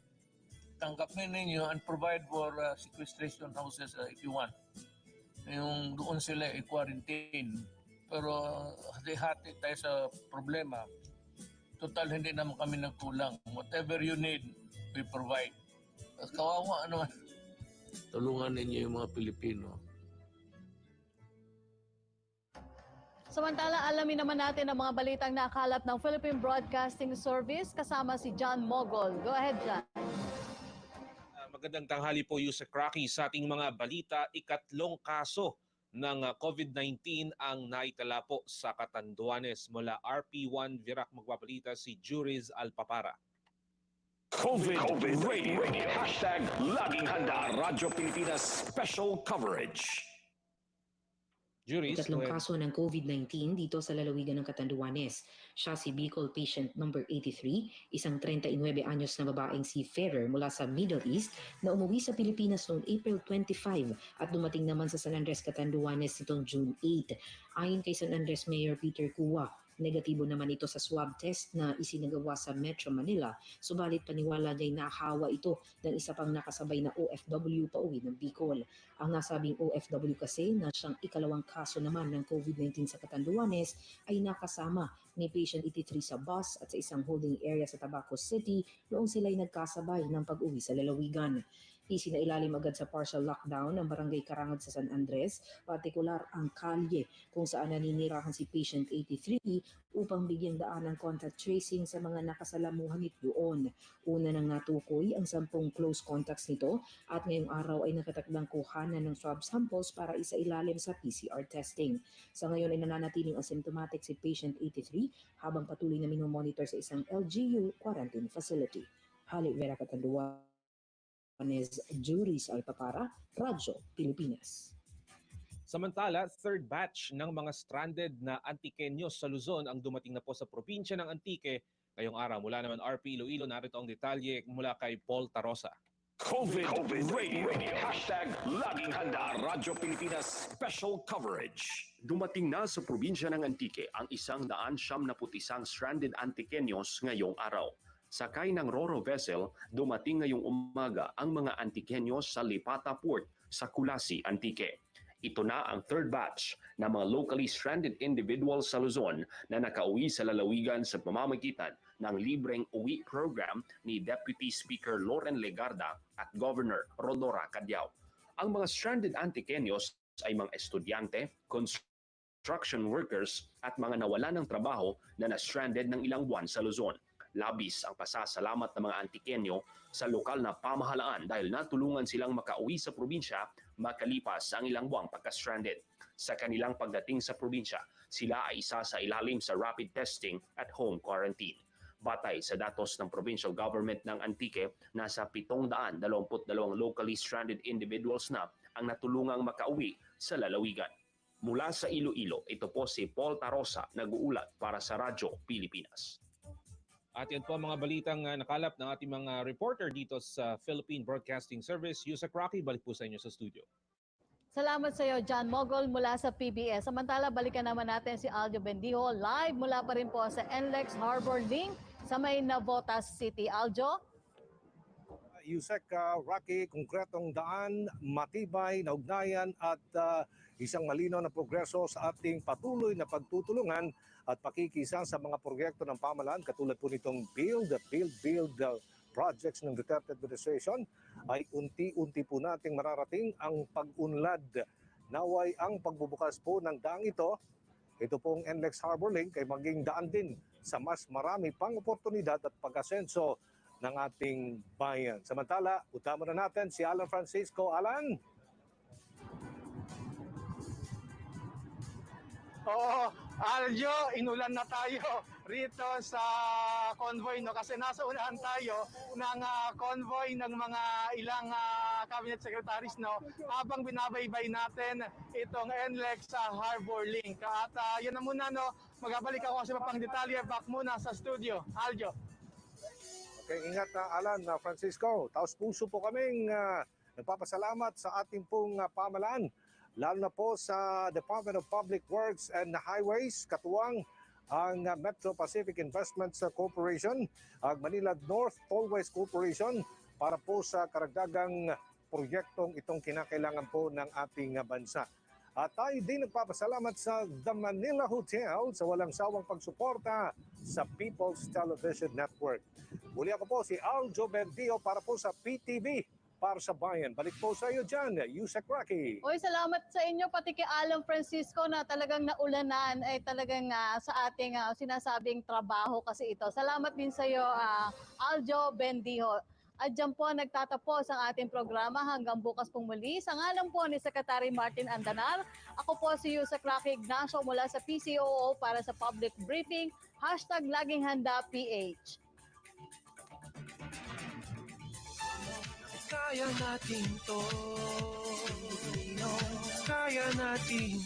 Tanggapin ninyo and provide for sequestration houses if you want. Yung doon sila i-quarantine. Pero hati-hati tayo sa problema. Total, hindi naman kami nagkulang. Whatever you need, we provide. Kawawa naman. Tulungan ninyo yung mga Pilipino. Samantala, alamin naman natin ang mga balitang nakakalap ng Philippine Broadcasting Service kasama si John Mogol. Go ahead, John. Magandang tanghali po, Yusek Rocky. Sa ating mga balita, ikatlong kaso ng COVID-19 ang naitala po sa Catanduanes. Mula RP1 Virac magbabalita si Juris Alpapara. COVID Radio. Hashtag Laging Handa. Radyo Pilipinas Special Coverage. Juris, Ikatlong kaso ng COVID-19 dito sa lalawigan ng Catanduanes. Siya si Bicol patient number 83, isang 39 anyos na babaeng seafarer mula sa Middle East na umuwi sa Pilipinas noong April 25 at dumating naman sa San Andres, Catanduanes nitong June 8. Ayon kay San Andres Mayor Peter Cua, negatibo naman ito sa swab test na isinagawa sa Metro Manila, subalit paniwala niya'y nahawa ito ng isa pang nakasabay na OFW pauwi ng Bicol. Ang nasabing OFW kasi na siyang ikalawang kaso naman ng COVID-19 sa Catanduanes ay nakasama ni patient 83 sa bus at sa isang holding area sa Tabaco City noong sila'y nagkasabay ng pag-uwi sa lalawigan. Isinailalim agad sa partial lockdown ng barangay Karangad sa San Andres, partikular ang kalye kung saan naninirahan si patient 83 upang bigyang daan ng contact tracing sa mga nakasalamuhan nito doon. Una nang natukoy ang 10 close contacts nito at ngayong araw ay nakatakdang kuhanan ng swab samples para isailalim sa PCR testing. Sa ngayon ay nananatiling asymptomatic si patient 83 habang patuloy na minomonitor sa isang LGU quarantine facility. Hali Vera Catanduanes, Juris Alpapara, Radyo Pilipinas. Samantala, third batch ng mga stranded na Antikenyos sa Luzon ang dumating na po sa probinsya ng Antique ngayong araw. Mula naman RP Iloilo, narito ang detalye mula kay Paul Tarosa. COVID Radio. Hashtag Laging Handa. Radyo Pilipinas Special Coverage. Dumating na sa probinsya ng Antique ang 191 stranded Antikenyos ngayong araw. Sakay ng Roro vessel, dumating ngayong umaga ang mga Antikenyos sa Lipata Port sa Kulasi, Antique. Ito na ang third batch ng mga locally stranded individuals sa Luzon na nakauwi sa lalawigan sa pamamagitan ng libreng uwi program ni Deputy Speaker Loren Legarda at Governor Rodora Cadiao. Ang mga stranded Antikenyos ay mga estudyante, construction workers at mga nawalan ng trabaho na na-stranded ng ilang buwan sa Luzon. Labis ang pasasalamat ng mga Antikenyo sa lokal na pamahalaan dahil natulungan silang makauwi sa probinsya makalipas ang ilang buwang pagka-stranded. Sa kanilang pagdating sa probinsya, sila ay isa sa ilalim sa rapid testing at home quarantine. Batay sa datos ng provincial government ng Antique, nasa 722 locally stranded individuals na ang natulungang makauwi sa lalawigan. Mula sa Iloilo, ito po si Paul Tarosa, nag-uulat para sa Radyo Pilipinas. At yan po ang mga balitang nakalap ng ating mga reporter dito sa Philippine Broadcasting Service. Yusek Rocky, balik po sa inyo sa studio. Salamat sa iyo, John Mogol mula sa PBS. Samantala, balikan naman natin si Aljo Bendijo live mula pa rin po sa NLEX Harbor Link sa may Navotas City. Aljo? Yusek Rocky, konkretong daan, matibay na ugnayan at isang malinaw na progreso sa ating patuloy na pagtutulungan at pakikisa sa mga proyekto ng pamahalaan katulad po nitong build projects ng Duterte administration ay unti-unti po nating mararating ang pag-unlad. Naway ang pagbubukas po ng daang ito pong NLEX Harbor Link ay maging daan din sa mas marami pang oportunidad at pag-asenso ng ating bayan. Samantala, utama na natin si Alan Francisco. Alan? Oo, Aljo, inulan na tayo. rito sa convoy, no, kasi nasa unahan tayo ng convoy ng mga ilang cabinet secretaries, no, habang binabaybay natin itong NLEX sa Harbor Link. At yun na muna, no, magbabalik ako sa pang detalye, back muna sa studio. Aljo. Okay, ingat na Alan, Francisco. Taos puso po kaming nagpapasalamat sa ating pong pamalaan, lalo na po sa Department of Public Works and Highways, katuwang ang Metro Pacific Investments Corporation, ang Manila North Tollways Corporation, para po sa karagdagang proyektong itong kinakailangan po ng ating bansa. At tayo din nagpapasalamat sa The Manila Hotel sa walang sawang pagsuporta sa People's Television Network. Muli ako po si Aljo Bendio para po sa PTV, para sa bayan. Balik po sa iyo dyan, Yusek Rocky. Oy, salamat sa inyo, pati kay Alan Francisco na talagang naulanan ay talagang sa ating sinasabing trabaho kasi ito. Salamat din sa iyo, Aljo Bendijo. At dyan po nagtatapos ang ating programa hanggang bukas pong muli. Sa ngalan po ni Secretary Martin Andanar, ako po si Yusek Rocky Ignacio mula sa PCOO para sa Public Briefing, #LagingHandaPH. Kaya natin to, kaya natin.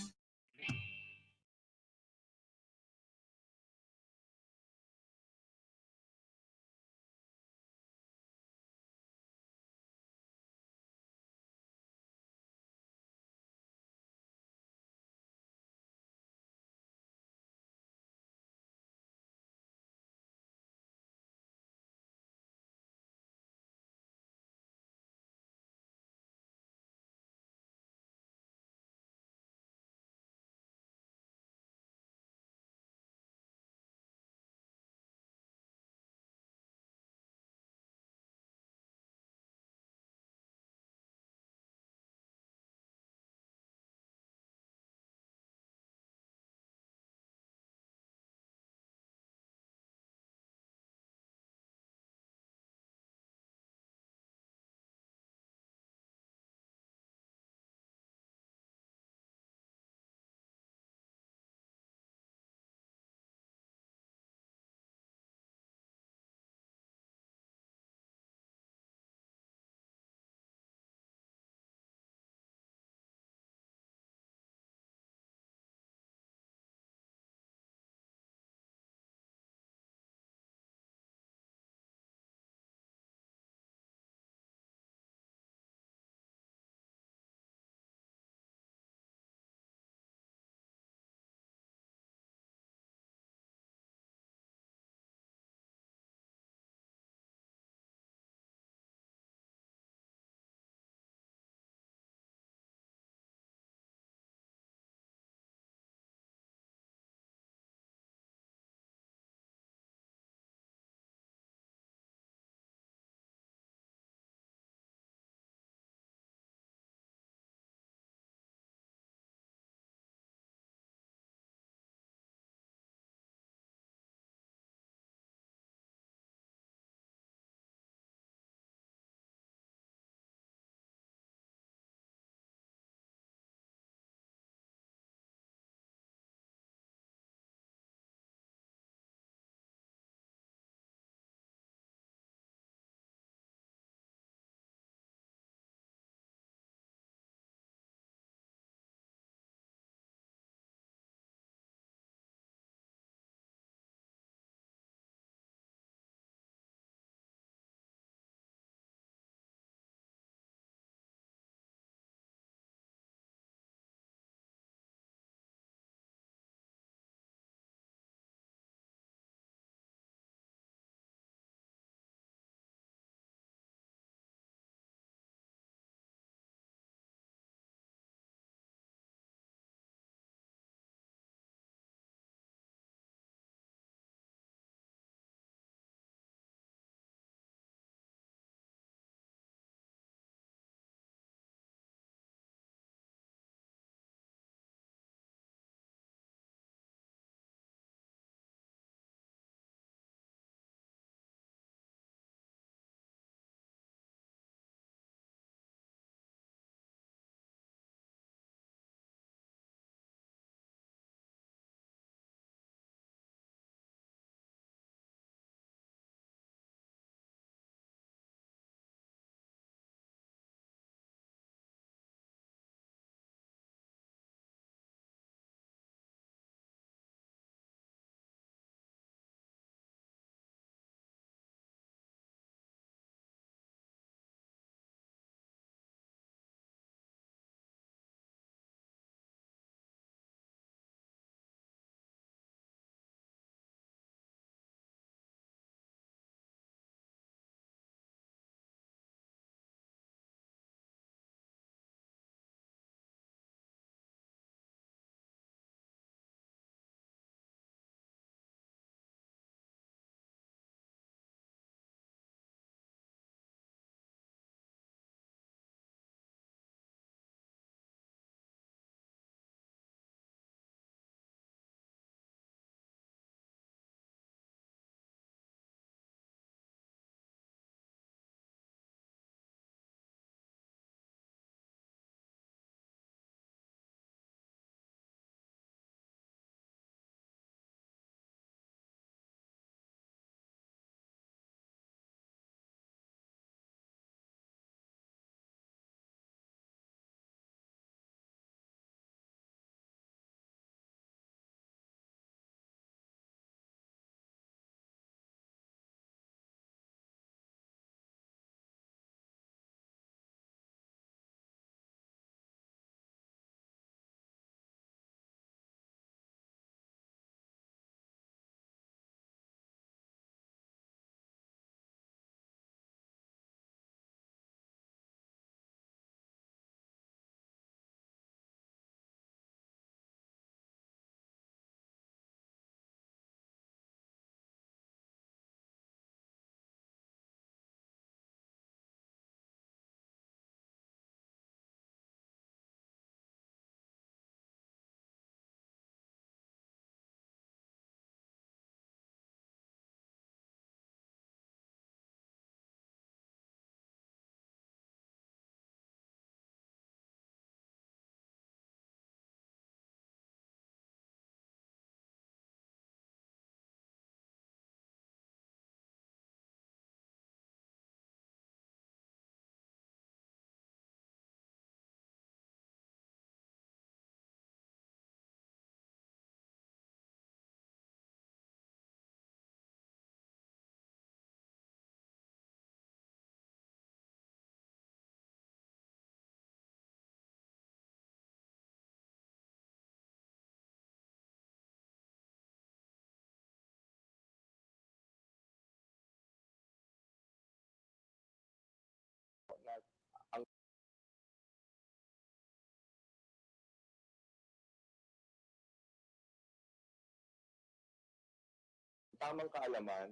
tamang kaalaman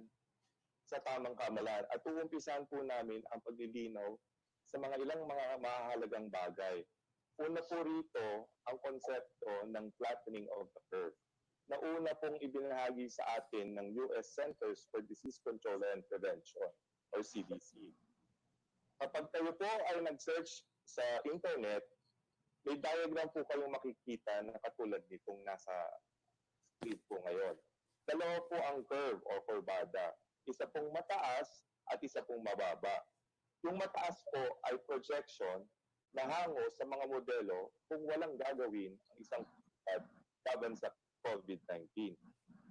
sa tamang kaamalan at uumpisahan po namin ang paglilinaw sa mga ilang mga mahalagang bagay. Una po rito ang konsepto ng flattening of the curve na una pong ibinahagi sa atin ng US Centers for Disease Control and Prevention or CDC. Kapag kayo po ay nag-search sa internet, may diagram po kayong makikita na katulad nitong nasa screen po ngayon. Dalawa po ang curve o kurbada. Isa pong mataas at isa pong mababa. Yung mataas po ay projection na hango sa mga modelo kung walang gagawin ang isang komunidad laban sa COVID-19.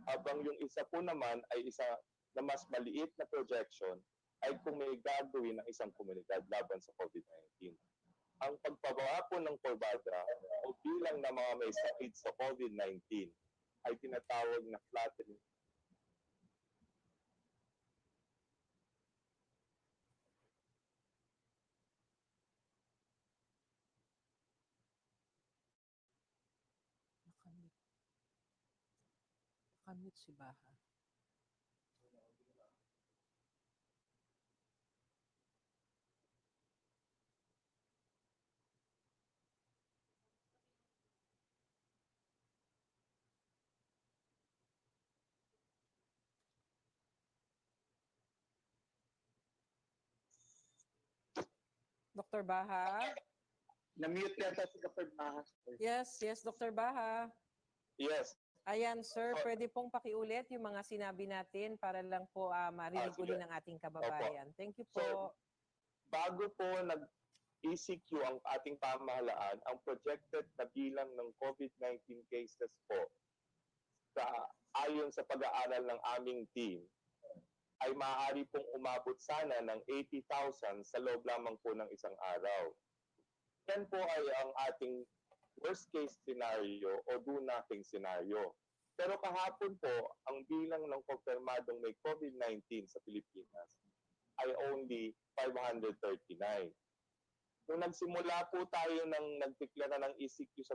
Habang yung isa po naman ay isa na mas maliit na projection ay kung may gagawin ng isang komunidad laban sa COVID-19. Ang pagpababa po ng kurbada o bilang ng mga may sakit sa COVID-19 ay tinatawag na flattening. Nakamute si Baha. Dr. Baha? Na-mute yata si Dr. Baha. Yes, Dr. Baha. Yes. Ayan, sir, pwede pong pakiulit yung mga sinabi natin para lang po marinig uli ng ating kababayan. Opo. Thank you po. So, bago po nag-ECQ ang ating pamahalaan, ang projected na bilang ng COVID-19 cases po ayon sa pag-aaral ng aming team ay maaari pong umabot sana ng 80,000 sa loob lamang po ng isang araw. Yan po ay ang ating worst case scenario o do nothing scenario. Pero kahapon po, ang bilang ng kumpirmadong may COVID-19 sa Pilipinas ay only 539. Nung nagsimula po tayo nagdeklara ng ECQ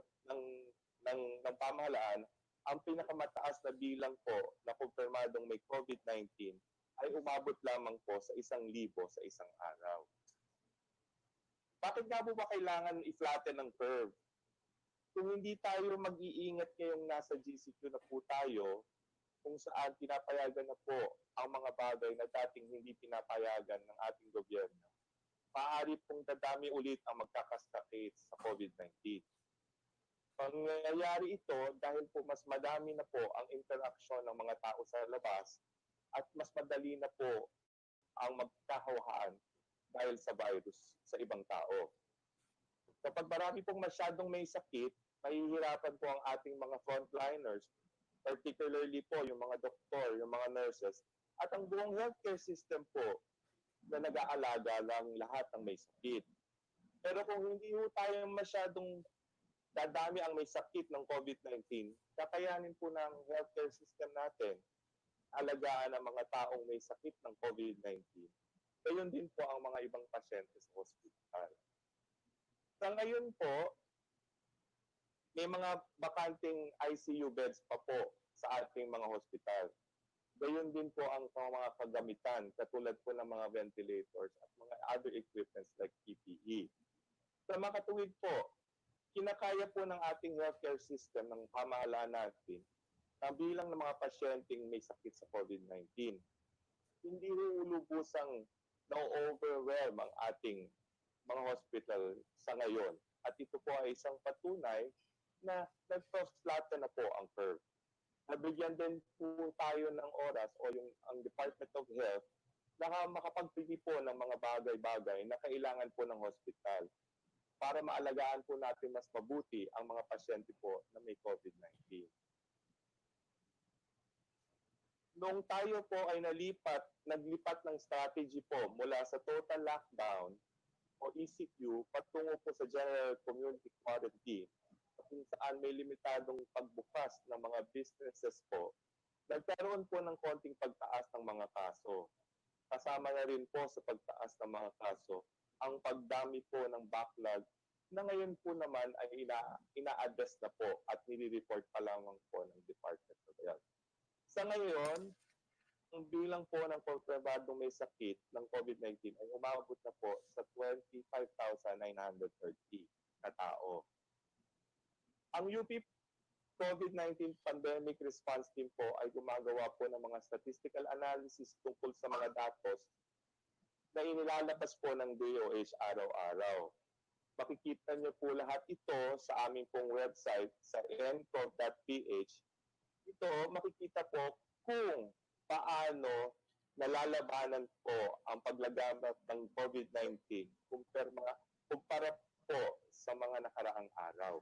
ng pamahalaan, ang pinakamataas na bilang po na kumpirmadong may COVID-19 ay umabot lamang po sa 1,000 sa isang araw. Bakit nga po ba kailangan i-flatten ang curve? Kung hindi tayo mag-iingat ngayong nasa GCQ na po tayo, kung saan pinapayagan na po ang mga bagay na dating hindi pinapayagan ng ating gobyerno, maaari pong dadami ulit ang magkakasakit sa COVID-19. Pangyayari ito dahil po mas madami na po ang interaksyon ng mga tao sa labas at mas madali na po ang magkahawaan dahil sa virus sa ibang tao. Kapag marami pong masyadong may sakit, mahihirapan po ang ating mga frontliners, particularly po yung mga doktor, yung mga nurses, at ang buong healthcare system po na nag-aalaga ng lahat ng may sakit. Pero kung hindi po tayo masyadong dadami ang may sakit ng COVID-19, kakayanin po ng healthcare system natin alagaan ang mga taong may sakit ng COVID-19. Gayon din po ang mga ibang pasyente sa hospital. Sa ngayon po, may mga bakanting ICU beds pa po sa ating mga hospital. Gayon din po ang mga kagamitan, katulad po ng mga ventilators at mga other equipments like PPE. Sa makatuwid po, kinakaya po ng ating healthcare system ng pamahalaan natin ang bilang ng mga pasyenteng may sakit sa COVID-19. Hindi lubusang na-overwhelm ang ating mga hospital sa ngayon. At ito po ay isang patunay na nag-flatten na po ang curve. Nabigyan din po tayo ng oras o ang Department of Health na makapagbigay po ng mga bagay-bagay na kailangan po ng hospital para maalagaan po natin mas mabuti ang mga pasyente po na may COVID-19. Noong tayo po ay naglipat ng strategy po mula sa total lockdown o ECQ patungo po sa general community quarantine kung saan may limitadong pagbukas ng mga businesses po, nagkaroon po ng konting pagtaas ng mga kaso. Kasama na rin po sa pagtaas ng mga kaso ang pagdami po ng backlog na ngayon po naman ay ina-address na po at nire-report pa lamang po ng Department of Health. Sa ngayon, ang bilang po ng konfirmadong may sakit ng COVID-19 ay umabot na po sa 25,930 na tao. Ang UP COVID-19 Pandemic Response Team po ay gumagawa po ng mga statistical analysis tungkol sa mga datos na inilalabas po ng DOH araw-araw. Makikita niyo po lahat ito sa aming pong website sa ncov.ph. Ito, makikita po kung paano nalalabanan po ang paglaganap ng COVID-19 kumpara po sa mga nakaraang araw.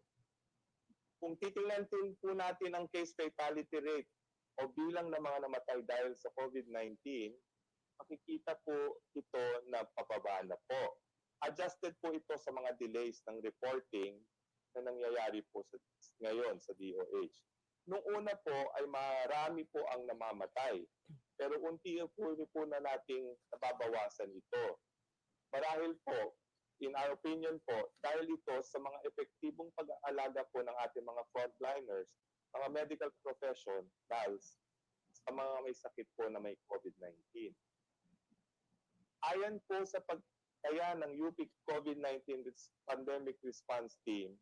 Kung titingnan din po natin ang case fatality rate o bilang ng mga namatay dahil sa COVID-19, makikita po ito na pababa na po. Adjusted po ito sa mga delays ng reporting na nangyayari po ngayon sa DOH. Nung una po ay marami po ang namamatay, pero unti-unti po na nating nababawasan ito. Marahil po, in our opinion po, dahil ito sa mga epektibong pag-aalaga po ng ating mga frontliners, mga medical professionals, sa mga may sakit po na may COVID-19. Ayon po sa pagtaya ng UP COVID-19 Pandemic Response Team,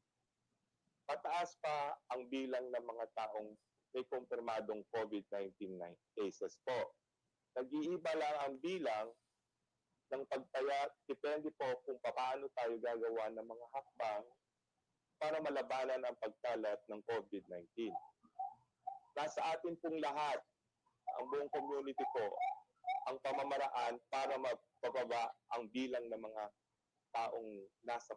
pataas pa ang bilang ng mga taong may kumpirmadong COVID-19 cases po. Nag-iiba lang ang bilang ng pagtaya, depende po kung paano tayo gagawa ng mga hakbang para malabanan ang pagkalat ng COVID-19. Nasa atin pong lahat, ang buong community po, ang pamamaraan para mapababa ang bilang ng mga taong nasa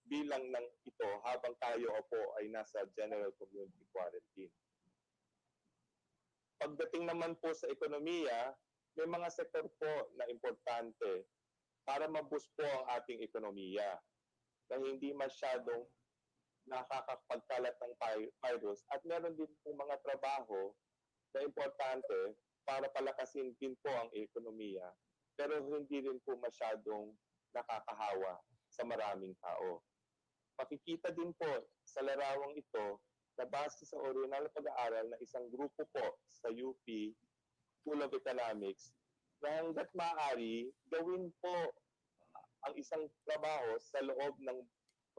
bilang ng ito habang tayo po ay nasa general community quarantine. Pagdating naman po sa ekonomiya, may mga sektor po na importante para ma-boost po ang ating ekonomiya na hindi masyadong nakakapagkalat ng virus at meron din po mga trabaho na importante para palakasin din po ang ekonomiya pero hindi rin po masyadong nakakahawa sa maraming tao. Makikita din po sa larawang ito na base sa original na pag-aaral na isang grupo po sa UP School of Economics na hanggat maaari gawin po ang isang trabaho sa loob ng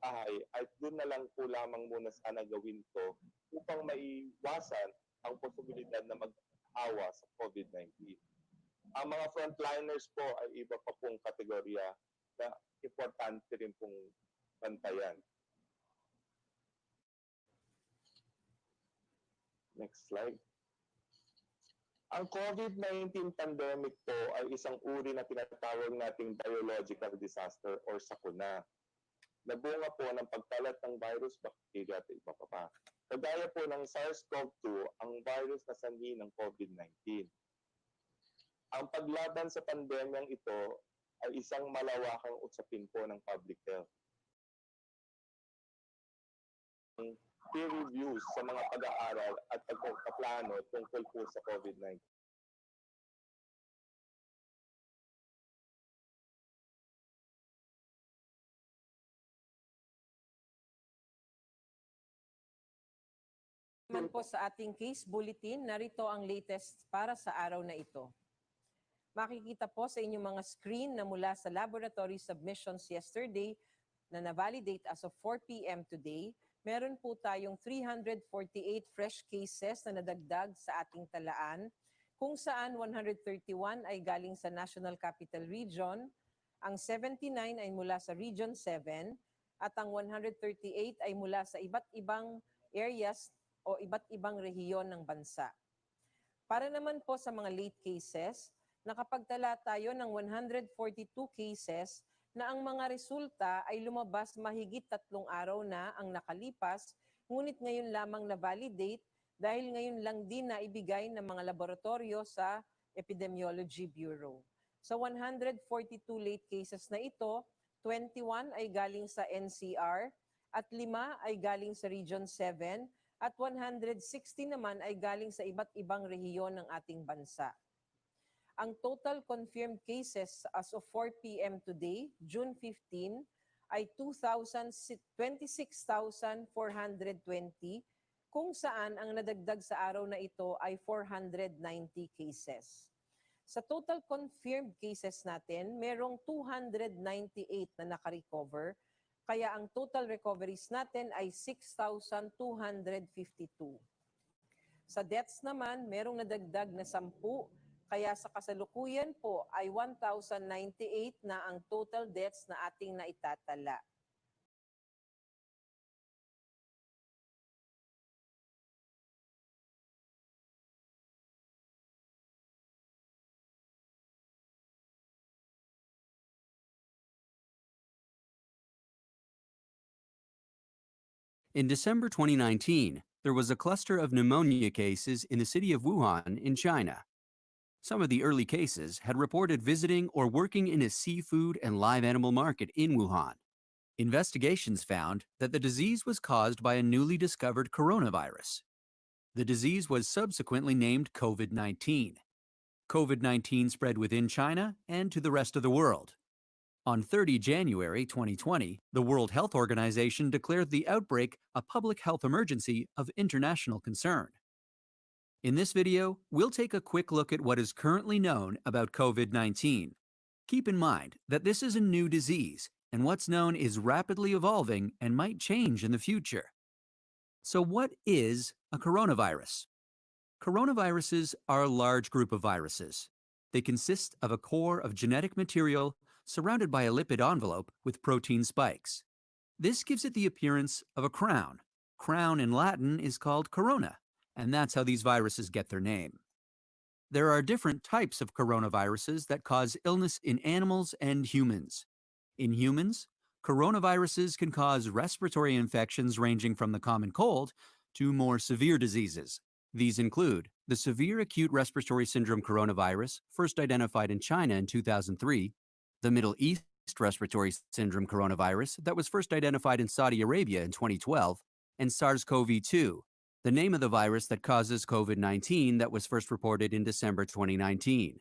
bahay ay doon na lang po lamang muna sana gawin to upang maiwasan ang posibilidad na mag-awa sa COVID-19. Ang mga frontliners po ay iba pa pong kategorya na importante rin pong bantayan. Next slide. Ang COVID-19 pandemic po ay isang uri na tinatawag nating biological disaster or sakuna. Nabunga po ng pagkalat ng virus, bacteria at iba pa. Kagaya po ng SARS-CoV-2, ang virus na sanhi ng COVID-19. Ang paglaban sa pandemyang ito ay isang malawakang usapin po ng public health. Peer reviews sa mga pag-aaral at pagpaplano tungkol po sa COVID-19. Naman po sa ating case bulletin, narito ang latest para sa araw na ito. Makikita po sa inyong mga screen na mula sa laboratory submissions yesterday na na-validate as of 4 p.m. today, meron po tayong 348 fresh cases na nadagdag sa ating talaan, kung saan 131 ay galing sa National Capital Region, ang 79 ay mula sa Region 7, at ang 138 ay mula sa iba't ibang areas o iba't ibang rehiyon ng bansa. Para naman po sa mga late cases, nakapagtala tayo ng 142 cases na ang mga resulta ay lumabas mahigit 3 araw na ang nakalipas, ngunit ngayon lamang na-validate dahil ngayon lang din na ibigay ng mga laboratorio sa Epidemiology Bureau. Sa 142 late cases na ito, 21 ay galing sa NCR at 5 ay galing sa Region 7 at 160 naman ay galing sa iba't ibang rehiyon ng ating bansa. Ang total confirmed cases as of 4 p.m. today, June 15, ay 26,420, kung saan ang nadagdag sa araw na ito ay 490 cases. Sa total confirmed cases natin, merong 298 na nakarecover, kaya ang total recoveries natin ay 6,252. Sa deaths naman, merong nadagdag na 10, kaya sa kasalukuyan po ay 1,098 na ang total deaths na ating naitatala. In December 2019, there was a cluster of pneumonia cases in the city of Wuhan in China. Some of the early cases had reported visiting or working in a seafood and live animal market in Wuhan. Investigations found that the disease was caused by a newly discovered coronavirus. The disease was subsequently named COVID-19. COVID-19 spread within China and to the rest of the world. On 30 January 2020, the World Health Organization declared the outbreak a public health emergency of international concern. In this video, we'll take a quick look at what is currently known about COVID-19. Keep in mind that this is a new disease, and what's known is rapidly evolving and might change in the future. So what is a coronavirus? Coronaviruses are a large group of viruses. They consist of a core of genetic material surrounded by a lipid envelope with protein spikes. This gives it the appearance of a crown. Crown in Latin is called corona, and that's how these viruses get their name. There are different types of coronaviruses that cause illness in animals and humans. In humans, coronaviruses can cause respiratory infections ranging from the common cold to more severe diseases. These include the severe acute respiratory syndrome coronavirus, first identified in China in 2003, the Middle East respiratory syndrome coronavirus that was first identified in Saudi Arabia in 2012, and SARS-CoV-2, the name of the virus that causes COVID-19 that was first reported in December 2019.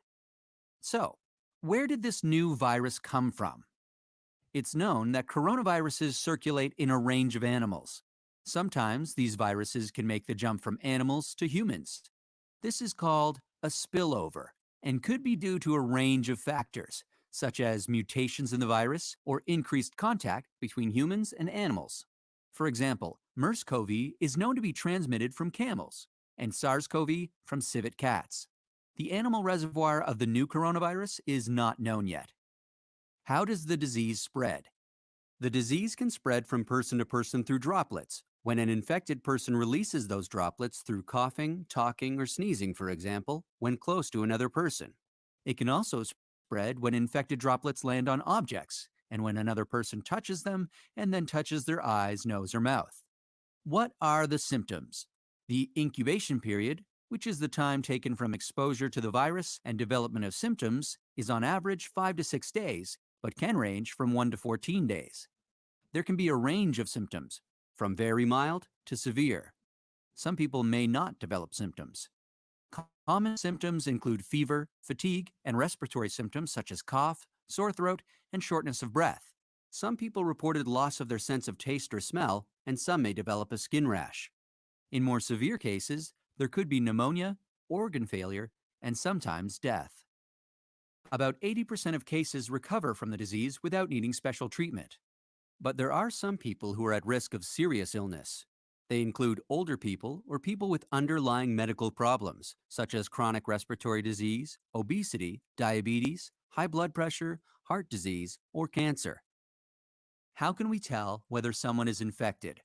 So, where did this new virus come from? It's known that coronaviruses circulate in a range of animals. Sometimes these viruses can make the jump from animals to humans. This is called a spillover and could be due to a range of factors, such as mutations in the virus or increased contact between humans and animals. For example, MERS-CoV is known to be transmitted from camels, and SARS-CoV from civet cats. The animal reservoir of the new coronavirus is not known yet. How does the disease spread? The disease can spread from person to person through droplets, when an infected person releases those droplets through coughing, talking, or sneezing, for example, when close to another person. It can also spread when infected droplets land on objects, and when another person touches them and then touches their eyes, nose, or mouth. What are the symptoms? The incubation period, which is the time taken from exposure to the virus and development of symptoms, is on average 5 to 6 days, but can range from 1 to 14 days. There can be a range of symptoms, from very mild to severe. Some people may not develop symptoms. Common symptoms include fever, fatigue, and respiratory symptoms such as cough, sore throat, and shortness of breath. Some people reported loss of their sense of taste or smell, and some may develop a skin rash. In more severe cases, there could be pneumonia, organ failure, and sometimes death. About 80% of cases recover from the disease without needing special treatment. But there are some people who are at risk of serious illness. They include older people or people with underlying medical problems, such as chronic respiratory disease, obesity, diabetes, high blood pressure, heart disease, or cancer. How can we tell whether someone is infected?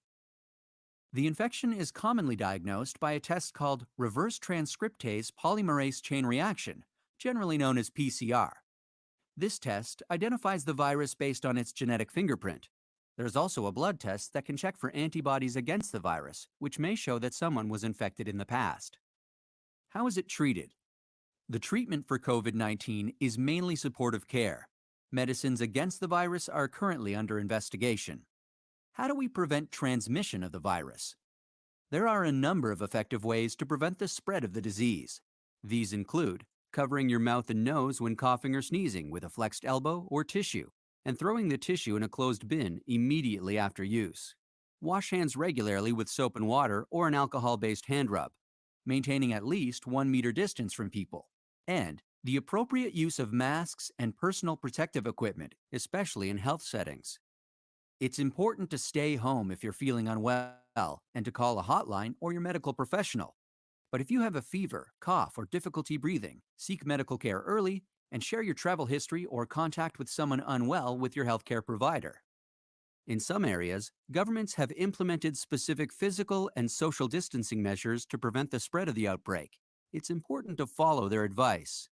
The infection is commonly diagnosed by a test called reverse transcriptase polymerase chain reaction, generally known as PCR. This test identifies the virus based on its genetic fingerprint. There's also a blood test that can check for antibodies against the virus, which may show that someone was infected in the past. How is it treated? The treatment for COVID-19 is mainly supportive care. Medicines against the virus are currently under investigation. How do we prevent transmission of the virus? There are a number of effective ways to prevent the spread of the disease. These include covering your mouth and nose when coughing or sneezing with a flexed elbow or tissue, and throwing the tissue in a closed bin immediately after use. wash hands regularly with soap and water or an alcohol-based hand rub, maintaining at least 1 meter distance from people, and the appropriate use of masks and personal protective equipment, especially in health settings. It's important to stay home if you're feeling unwell and to call a hotline or your medical professional. But if you have a fever, cough, or difficulty breathing, seek medical care early and share your travel history or contact with someone unwell with your healthcare provider. In some areas, governments have implemented specific physical and social distancing measures to prevent the spread of the outbreak. It's important to follow their advice.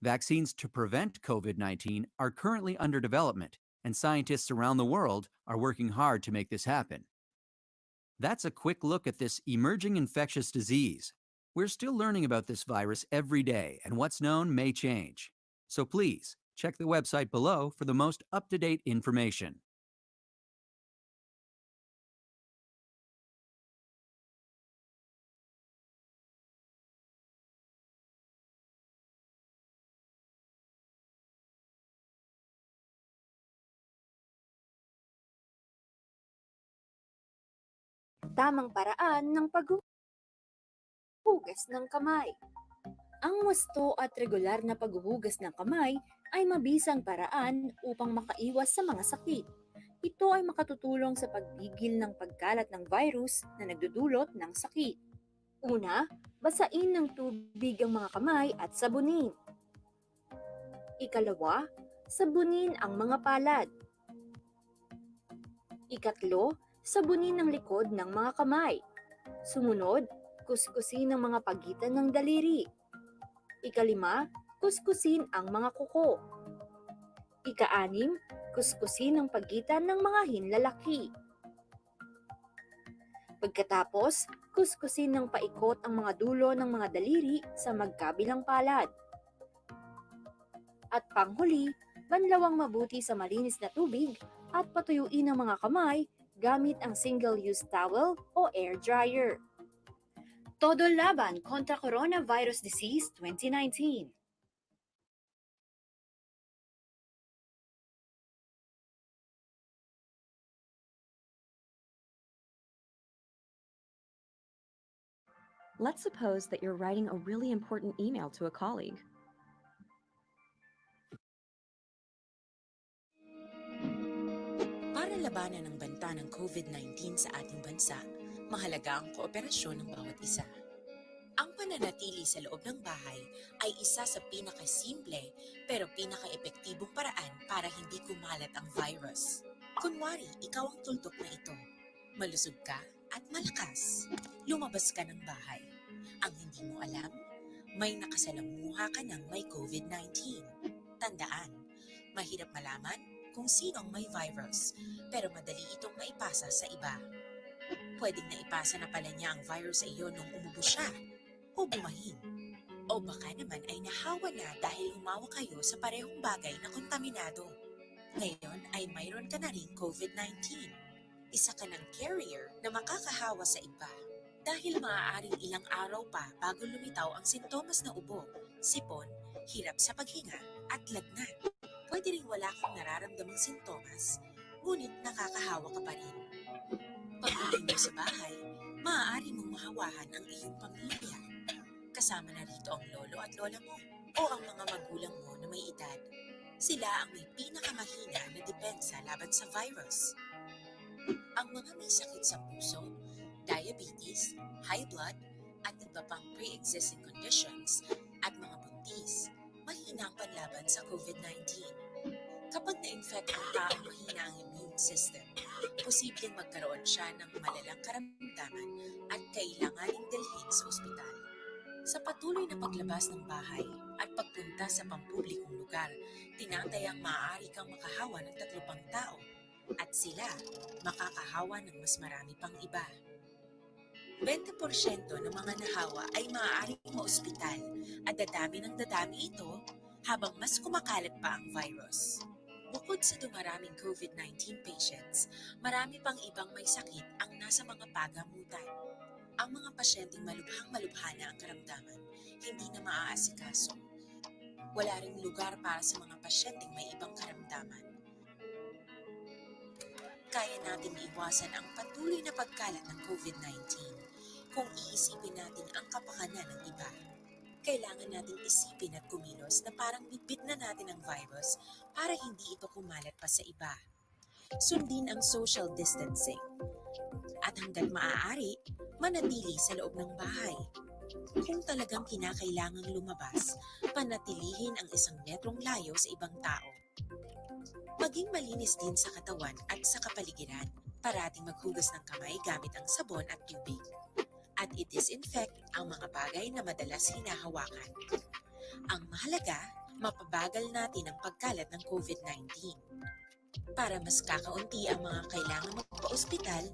Vaccines to prevent COVID-19 are currently under development, and scientists around the world are working hard to make this happen. That's a quick look at this emerging infectious disease. We're still learning about this virus every day, and what's known may change. So please, check the website below for the most up-to-date information. Tamang paraan ng paghuhugas ng kamay. Ang wasto at regular na paghuhugas ng kamay ay mabisang paraan upang makaiwas sa mga sakit. Ito ay makatutulong sa pagpigil ng pagkalat ng virus na nagdudulot ng sakit. Una, basain ng tubig ang mga kamay at sabunin. Ikalawa, sabunin ang mga palad. Ikatlo, sabunin ang likod ng mga kamay. Sumunod, kuskusin ang mga pagitan ng daliri. Ikalima, kuskusin ang mga kuko. Ika-anim, kuskusin ang pagitan ng mga hinlalaki. Pagkatapos, kuskusin ng paikot ang mga dulo ng mga daliri sa magkabilang palad. At panghuli, banlawang mabuti sa malinis na tubig at patuyuin ang mga kamay gamit ang single-use towel o air dryer. Todo laban kontra Coronavirus Disease 2019. Let's suppose that you're writing a really important email to a colleague. Para labanan ang banta ng COVID-19 sa ating bansa, mahalaga ang kooperasyon ng bawat isa. Ang pananatili sa loob ng bahay ay isa sa pinakasimple pero pinaka-epektibong paraan para hindi kumalat ang virus. Kunwari, ikaw ang tuldok na ito. Malusog ka at malakas. Lumabas ka ng bahay. Ang hindi mo alam, may nakasalamuha ka ng may COVID-19. Tandaan, mahirap malaman kung sino ang may virus, pero madali itong maipasa sa iba. Pwedeng naipasa na pala niya ang virus sa iyo nung umubo siya, o bumahin. O baka naman ay nahawa na dahil humawa kayo sa parehong bagay na kontaminado. Ngayon ay mayroon ka na ring COVID-19. Isa ka ng carrier na makakahawa sa iba. Dahil maaaring ilang araw pa bago lumitaw ang sintomas na ubo, sipon, hirap sa paghinga at lagnat. Pwede rin wala kang nararamdamang sintomas, ngunit nakakahawa ka pa rin. Pag-uwi mo sa bahay, maaari mong mahawahan ang iyong pamilya. Kasama na rito ang lolo at lola mo o ang mga magulang mo na may edad. Sila ang may pinakamahina na depensa laban sa virus. Ang mga may sakit sa puso, diabetes, high blood, at iba pang pre-existing conditions at mga buntis, mahina ang panlaban sa COVID-19. Kapag na-infect ang taong mahina ang immune system, posibleng magkaroon siya ng malalang karamdaman at kailanganing dalhin sa ospital. Sa patuloy na paglabas ng bahay at pagpunta sa pampublikong lugar, tinatayang maaari kang makahawa ng 3 pang tao at sila makakahawa ng mas marami pang iba. 20% ng mga nahawa ay maaaring maospital at dadami ng dadami ito habang mas kumakalat pa ang virus. Bukod sa dumaraming COVID-19 patients, marami pang ibang may sakit ang nasa mga pagamutan. Ang mga pasyenteng malubhang-malubha na ang karamdaman, hindi na maaasikaso. Wala ring lugar para sa mga pasyenteng may ibang karamdaman. kaya natin iwasan ang patuloy na pagkalat ng COVID-19 kung iisipin natin ang kapakanan ng iba. Kailangan nating isipin at kumilos na parang bibit na natin ang virus para hindi ito kumalat pa sa iba. Sundin ang social distancing. At hanggat maaari, manatili sa loob ng bahay. Kung talagang kinakailangang lumabas, panatilihin ang 1 metrong layo sa ibang tao. Maging malinis din sa katawan at sa kapaligiran. Parating maghugas ng kamay gamit ang sabon at tubig. At i-disinfect ang mga bagay na madalas hinahawakan. Ang mahalaga, mapabagal natin ang pagkalat ng COVID-19. Para mas kakaunti ang mga kailangan magpa-ospital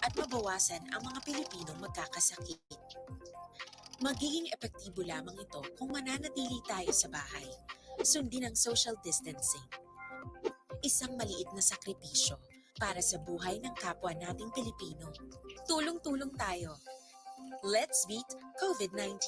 at mabawasan ang mga Pilipinong magkakasakit. Magiging epektibo lamang ito kung mananatili tayo sa bahay. Sundin ang social distancing. Isang maliit na sakripisyo para sa buhay ng kapwa nating Pilipino. Tulong-tulong tayo. Let's beat COVID-19.